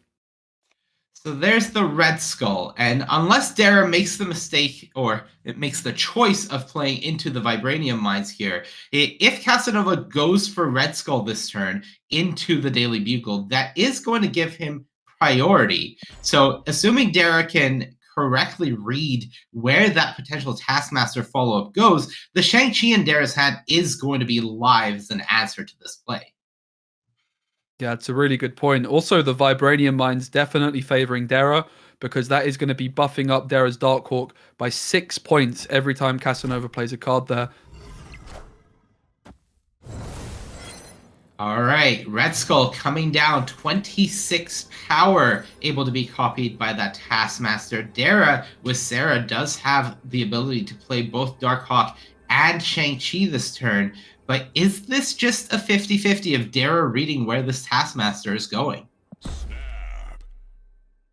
So there's the Red Skull, and unless Dera makes the mistake or it makes the choice of playing into the Vibranium Mines here, if Casanova goes for Red Skull this turn into the Daily Bugle, that is going to give him priority. So assuming Dera can correctly read where that potential Taskmaster follow-up goes, the Shang-Chi in Dera's hand is going to be live as an answer to this play. Yeah, it's a really good point. Also, the Vibranium Mine's definitely favoring Dera because that is going to be buffing up Dera's Darkhawk by 6 points every time Casanova plays a card there. All right, Red Skull coming down, 26 power, able to be copied by that Taskmaster. Dera with Sarah does have the ability to play both Darkhawk and Shang-Chi this turn. But is this just a 50-50 of Dera reading where this Taskmaster is going?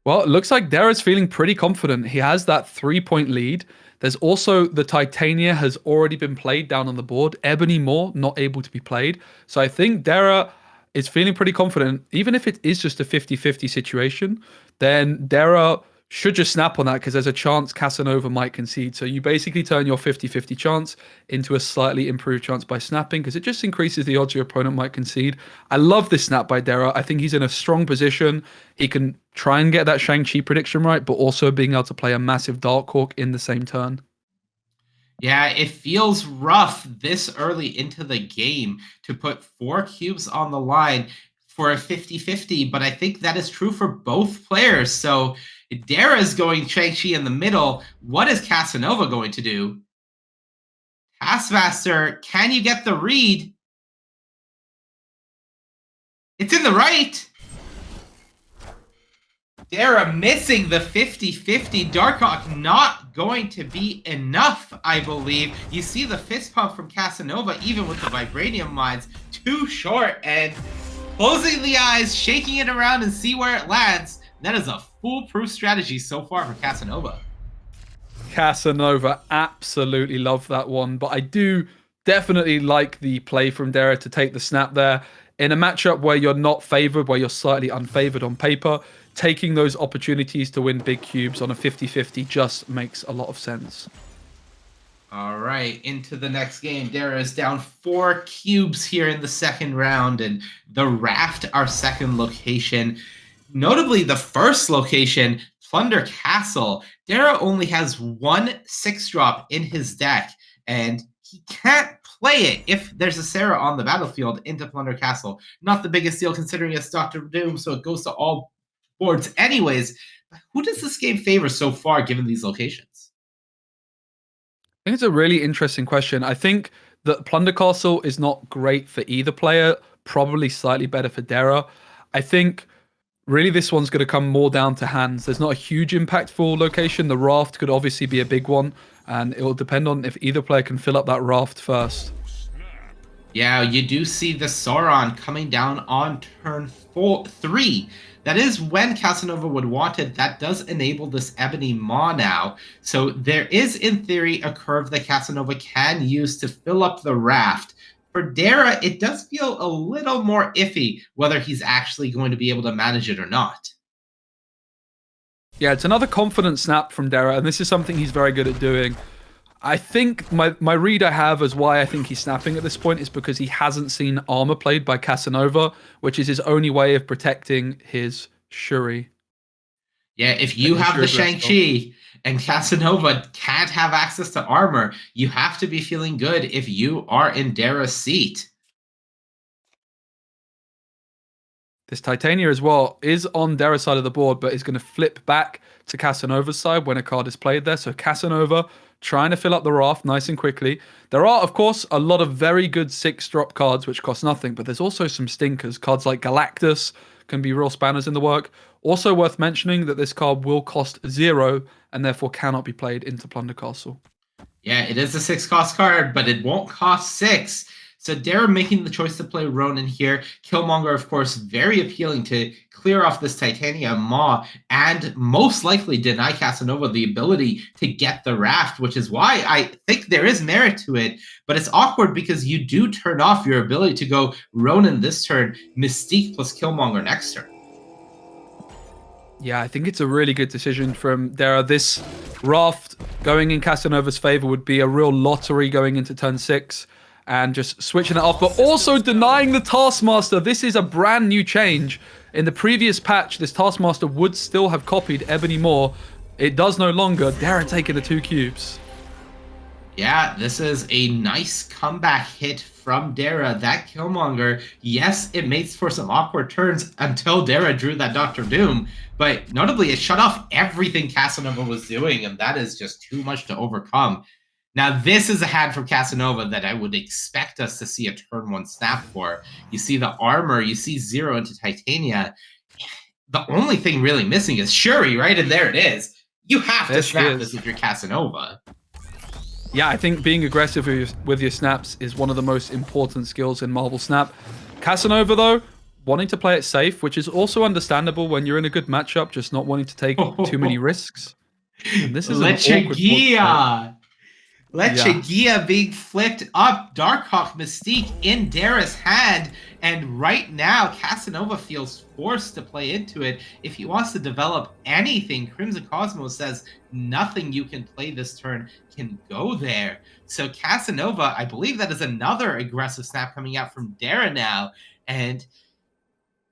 Well, it looks like Dera's feeling pretty confident. He has that 3-point lead. There's also the Titania has already been played down on the board. Ebony Maw not able to be played. So I think Dera is feeling pretty confident. Even if it is just a 50-50 situation, then Dera should just snap on that because there's a chance Casanova might concede. So you basically turn your 50-50 chance into a slightly improved chance by snapping because it just increases the odds your opponent might concede. I love this snap by Dera. I think he's in a strong position. He can try and get that Shang-Chi prediction right, but also being able to play a massive Darkhawk in the same turn. Yeah, it feels rough this early into the game to put 4 cubes on the line for a 50-50, but I think that is true for both players. So Dera's going Shang-Chi in the middle. What is Casanova going to do? Taskmaster, can you get the read? It's in the right. Dera missing the 50-50. Darkhawk not going to be enough, I believe. You see the fist pump from Casanova, even with the Vibranium Mines. Too short, and closing the eyes, shaking it around and see where it lands. That is a foolproof strategy so far for Casanova. Casanova, absolutely love that one. But I do definitely like the play from Dera to take the snap there. In a matchup where you're not favored, where you're slightly unfavored on paper, taking those opportunities to win big cubes on a 50-50 just makes a lot of sense. All right, into the next game. Dera is down 4 cubes here in the second round, and the Raft, our second location. Notably, the first location, Plunder Castle. Dera only has 1 6-drop in his deck, and he can't play it if there's a Sarah on the battlefield into Plunder Castle. Not the biggest deal considering it's Dr. Doom, so it goes to all boards anyways. But who does this game favor so far given these locations? I think it's a really interesting question. I think that Plunder Castle is not great for either player, probably slightly better for Dera. I think really this one's going to come more down to hands. There's not a huge impactful location. The Raft could obviously be a big one, and it will depend on if either player can fill up that Raft first. Yeah, you do see the Sauron coming down on turn 3. That is when Casanova would want it. That does enable this Ebony Maw now. So there is, in theory, a curve that Casanova can use to fill up the Raft. For Dera, it does feel a little more iffy whether he's actually going to be able to manage it or not. Yeah, it's another confident snap from Dera, and this is something he's very good at doing. I think my read I have as why I think he's snapping at this point is because he hasn't seen armor played by Casanova, which is his only way of protecting his Shuri. Yeah, if you have the Shang-Chi and Casanova can't have access to armor, you have to be feeling good if you are in Dera's seat. This Titania as well is on Dera's side of the board, but is going to flip back to Casanova's side when a card is played there. So Casanova trying to fill up the Raft nice and quickly. There are, of course, a lot of very good 6-drop cards which cost nothing, but there's also some stinkers. Cards like Galactus can be real spanners in the work. Also worth mentioning that this card will cost 0 and therefore cannot be played into Plunder Castle. Yeah, it is a 6-cost card, but it won't cost 6. So Dera making the choice to play Ronin here. Killmonger, of course, very appealing to clear off this Titania Maw and most likely deny Casanova the ability to get the Raft, which is why I think there is merit to it. But it's awkward because you do turn off your ability to go Ronin this turn, Mystique plus Killmonger next turn. Yeah, I think it's a really good decision from Dera. This Raft going in Casanova's favor would be a real lottery going into turn 6. And just switching it off, but also denying the Taskmaster. This is a brand new change. In the previous patch, this Taskmaster would still have copied Ebony Maw. It does no longer. Dera taking the 2 cubes. Yeah, this is a nice comeback hit from Dera. That Killmonger, yes, it makes for some awkward turns until Dera drew that Dr. Doom. But notably, it shut off everything Casanova was doing, and that is just too much to overcome. Now, this is a hand from Casanova that I would expect us to see a turn 1 snap for. You see the armor, you see 0 into Titania. The only thing really missing is Shuri, right? And there it is. You have to snap this if you're Casanova. Yeah, I think being aggressive with your snaps is one of the most important skills in Marvel Snap. Casanova, though, wanting to play it safe, which is also understandable when you're in a good matchup, just not wanting to take too many risks. And this is an awkward board. Lechegia being flipped up. Darkhawk Mystique in Dera's hand. And right now, Casanova feels forced to play into it. If he wants to develop anything, Crimson Cosmos says nothing you can play this turn can go there. So Casanova, I believe that is another aggressive snap coming out from Dera now. And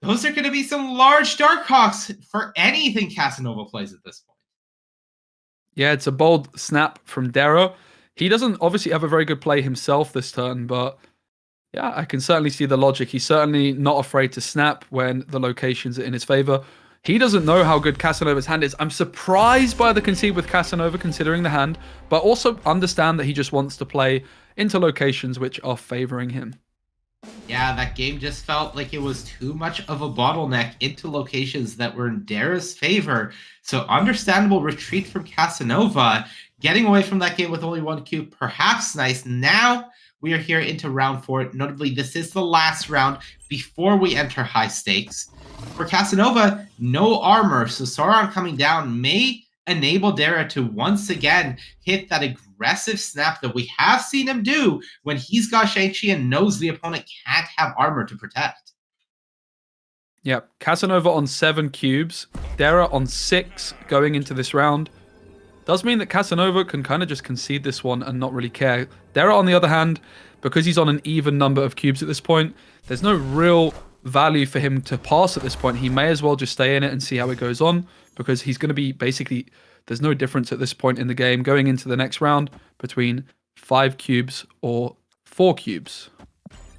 those are going to be some large Darkhawks for anything Casanova plays at this point. Yeah, it's a bold snap from Dera. He doesn't obviously have a very good play himself this turn, but yeah, I can certainly see the logic. He's certainly not afraid to snap when the locations are in his favor. He doesn't know how good Casanova's hand is. I'm surprised by the concede with Casanova considering the hand, but also understand that he just wants to play into locations which are favoring him. Yeah, that game just felt like it was too much of a bottleneck into locations that were in Dera's favor. So understandable retreat from Casanova. Getting away from that game with only 1 cube, perhaps nice. Now, we are here into round 4. Notably, this is the last round before we enter high stakes. For Casanova, no armor, so Sauron coming down may enable Dera to once again hit that aggressive snap that we have seen him do when he's got Shang-Chi and knows the opponent can't have armor to protect. Yep, Casanova on 7 cubes, Dera on 6 going into this round. Does mean that Casanova can kind of just concede this one and not really care. Dera, on the other hand, because he's on an even number of cubes at this point, there's no real value for him to pass at this point. He may as well just stay in it and see how it goes on, because he's going to be basically, there's no difference at this point in the game going into the next round between 5 cubes or 4 cubes.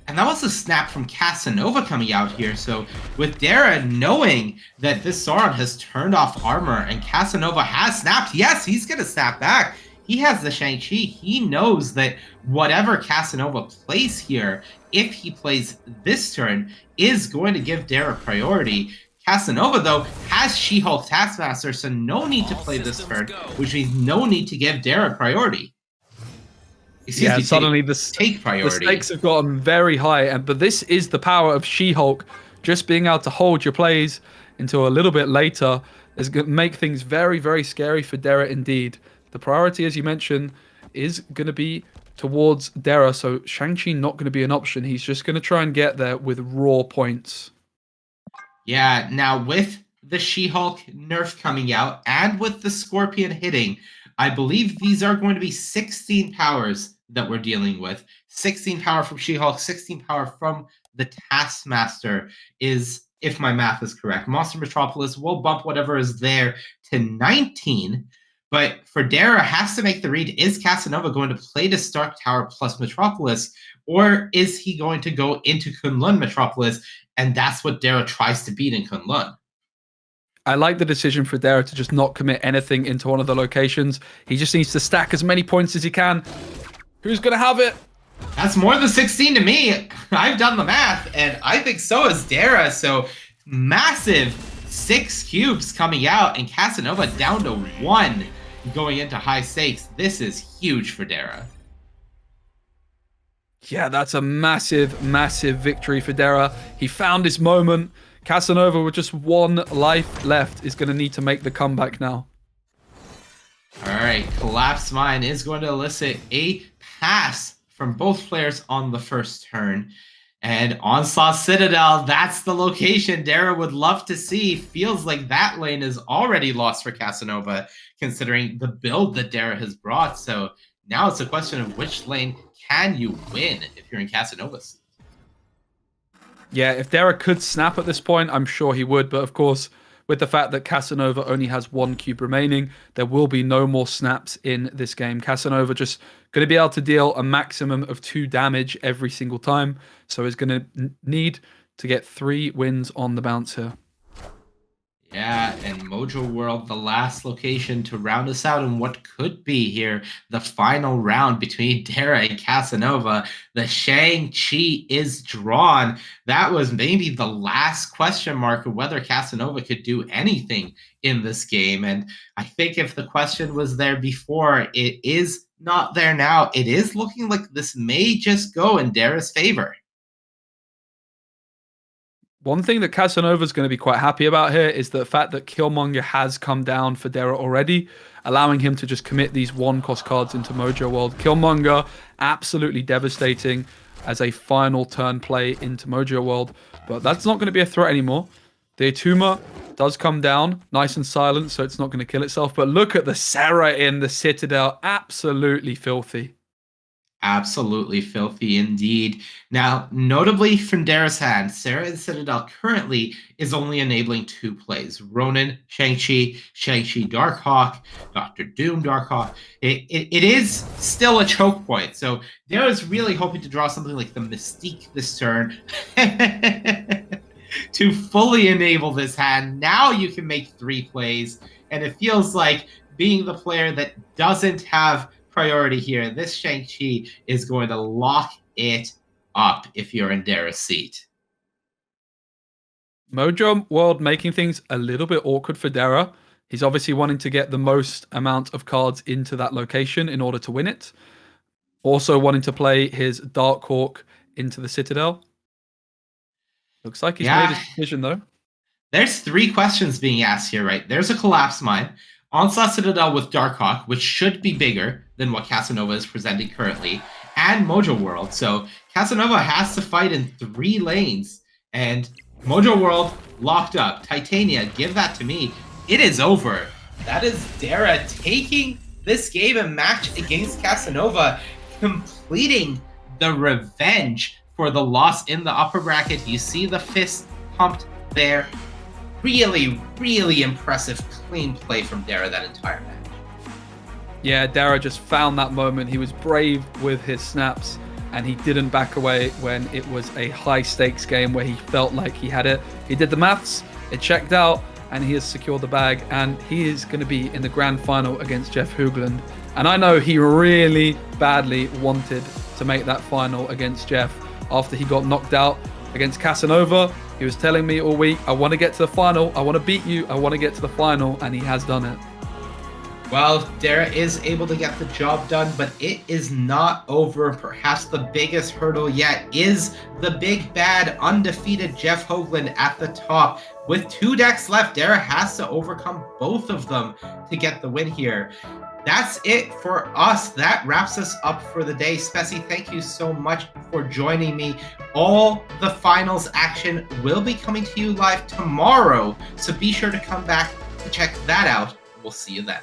And that was a snap from Casanova coming out here. So with Dera knowing that this Sauron has turned off armor and Casanova has snapped, yes, he's going to snap back. He has the Shang-Chi. He knows that whatever Casanova plays here, if he plays this turn, is going to give Dera priority. Casanova, though, has She-Hulk Taskmaster, so no need to play this turn, which means no need to give Dera priority. Yeah, suddenly the stakes have gotten very high, but this is the power of She-Hulk. Just being able to hold your plays until a little bit later is going to make things very, very scary for Dera indeed. The priority, as you mentioned, is going to be towards Dera, so Shang-Chi not going to be an option. He's just going to try and get there with raw points. Yeah, now with the She-Hulk nerf coming out and with the Scorpion hitting, I believe these are going to be 16 powers that we're dealing with. 16 power from She-Hulk, 16 power from the Taskmaster is, if my math is correct. Monster Metropolis will bump whatever is there to 19, but for Dera has to make the read, is Casanova going to play the Stark Tower plus Metropolis, or is he going to go into Kunlun Metropolis, and that's what Dera tries to beat in Kunlun? I like the decision for Dera to just not commit anything into one of the locations. He just needs to stack as many points as he can. Who's going to have it? That's more than 16 to me. I've done the math, and I think so is Dera. So massive 6 cubes coming out, and Casanova down to 1 going into high stakes. This is huge for Dera. Yeah, that's a massive, massive victory for Dera. He found his moment. Casanova, with just 1 life left, is going to need to make the comeback now. All right, Collapse Mine is going to elicit a pass from both players on the first turn. And Onslaught Citadel, that's the location Dera would love to see. Feels like that lane is already lost for Casanova, considering the build that Dera has brought. So now it's a question of which lane can you win if you're in Casanova's. Yeah, if Dera could snap at this point, I'm sure he would. But of course, with the fact that Casanova only has 1 cube remaining, there will be no more snaps in this game. Casanova just going to be able to deal a maximum of 2 damage every single time. So he's going to need to get 3 wins on the bounce here. Yeah, and Mojo World, the last location to round us out in what could be here the final round between Dera and Casanova. The Shang-Chi is drawn. That was maybe the last question mark of whether Casanova could do anything in this game. And I think if the question was there before, it is not there now. It is looking like this may just go in Dera's favor. One thing that Casanova's going to be quite happy about here is the fact that Killmonger has come down for Dera already, allowing him to just commit these 1-cost cards into Mojo World. Killmonger, absolutely devastating as a final turn play into Mojo World, but that's not going to be a threat anymore. The Atuma does come down, nice and silent, so it's not going to kill itself, but look at the Sarah in the Citadel, absolutely filthy. Absolutely filthy indeed. Now, notably from Dera's hand, Sarah in Citadel currently is only enabling 2 plays. Ronin, Shang-Chi, Shang-Chi Darkhawk, Doctor Doom Darkhawk. It is still a choke point, so Dera's really hoping to draw something like the Mystique this turn to fully enable this hand. Now you can make 3 plays, and it feels like being the player that doesn't have priority here, this Shang-Chi is going to lock it up if you're in Dera's seat. Mojo World making things a little bit awkward for Dera. He's obviously wanting to get the most amount of cards into that location in order to win it. also wanting to play his Dark Hawk into the Citadel. Looks like he's made his decision, though. There's 3 questions being asked here, right? There's a Collapse Mine, Onslaught Citadel with Darkhawk, which should be bigger than what Casanova is presenting currently, and Mojo World. So Casanova has to fight in 3 lanes, and Mojo World locked up. Titania, give that to me. It is over. That is Dera taking this game and match against Casanova, completing the revenge for the loss in the upper bracket. You see the fist pumped there. Really, really impressive, clean play from Dera that entire match. Yeah, Dera just found that moment. He was brave with his snaps, and he didn't back away when it was a high-stakes game where he felt like he had it. He did the maths, it checked out, and he has secured the bag, and he is going to be in the grand final against Jeff Hoogland. And I know he really badly wanted to make that final against Jeff after he got knocked out against Casanova. He was telling me all week, I want to get to the final, I want to beat you, I want to get to the final, and he has done it. Well, Dera is able to get the job done, but it is not over. Perhaps the biggest hurdle yet is the big bad undefeated Jeff Hoogland at the top. With 2 decks left, Dera has to overcome both of them to get the win here. That's it for us. That wraps us up for the day. Speci, thank you so much for joining me. All the finals action will be coming to you live tomorrow, so be sure to come back to check that out. We'll see you then.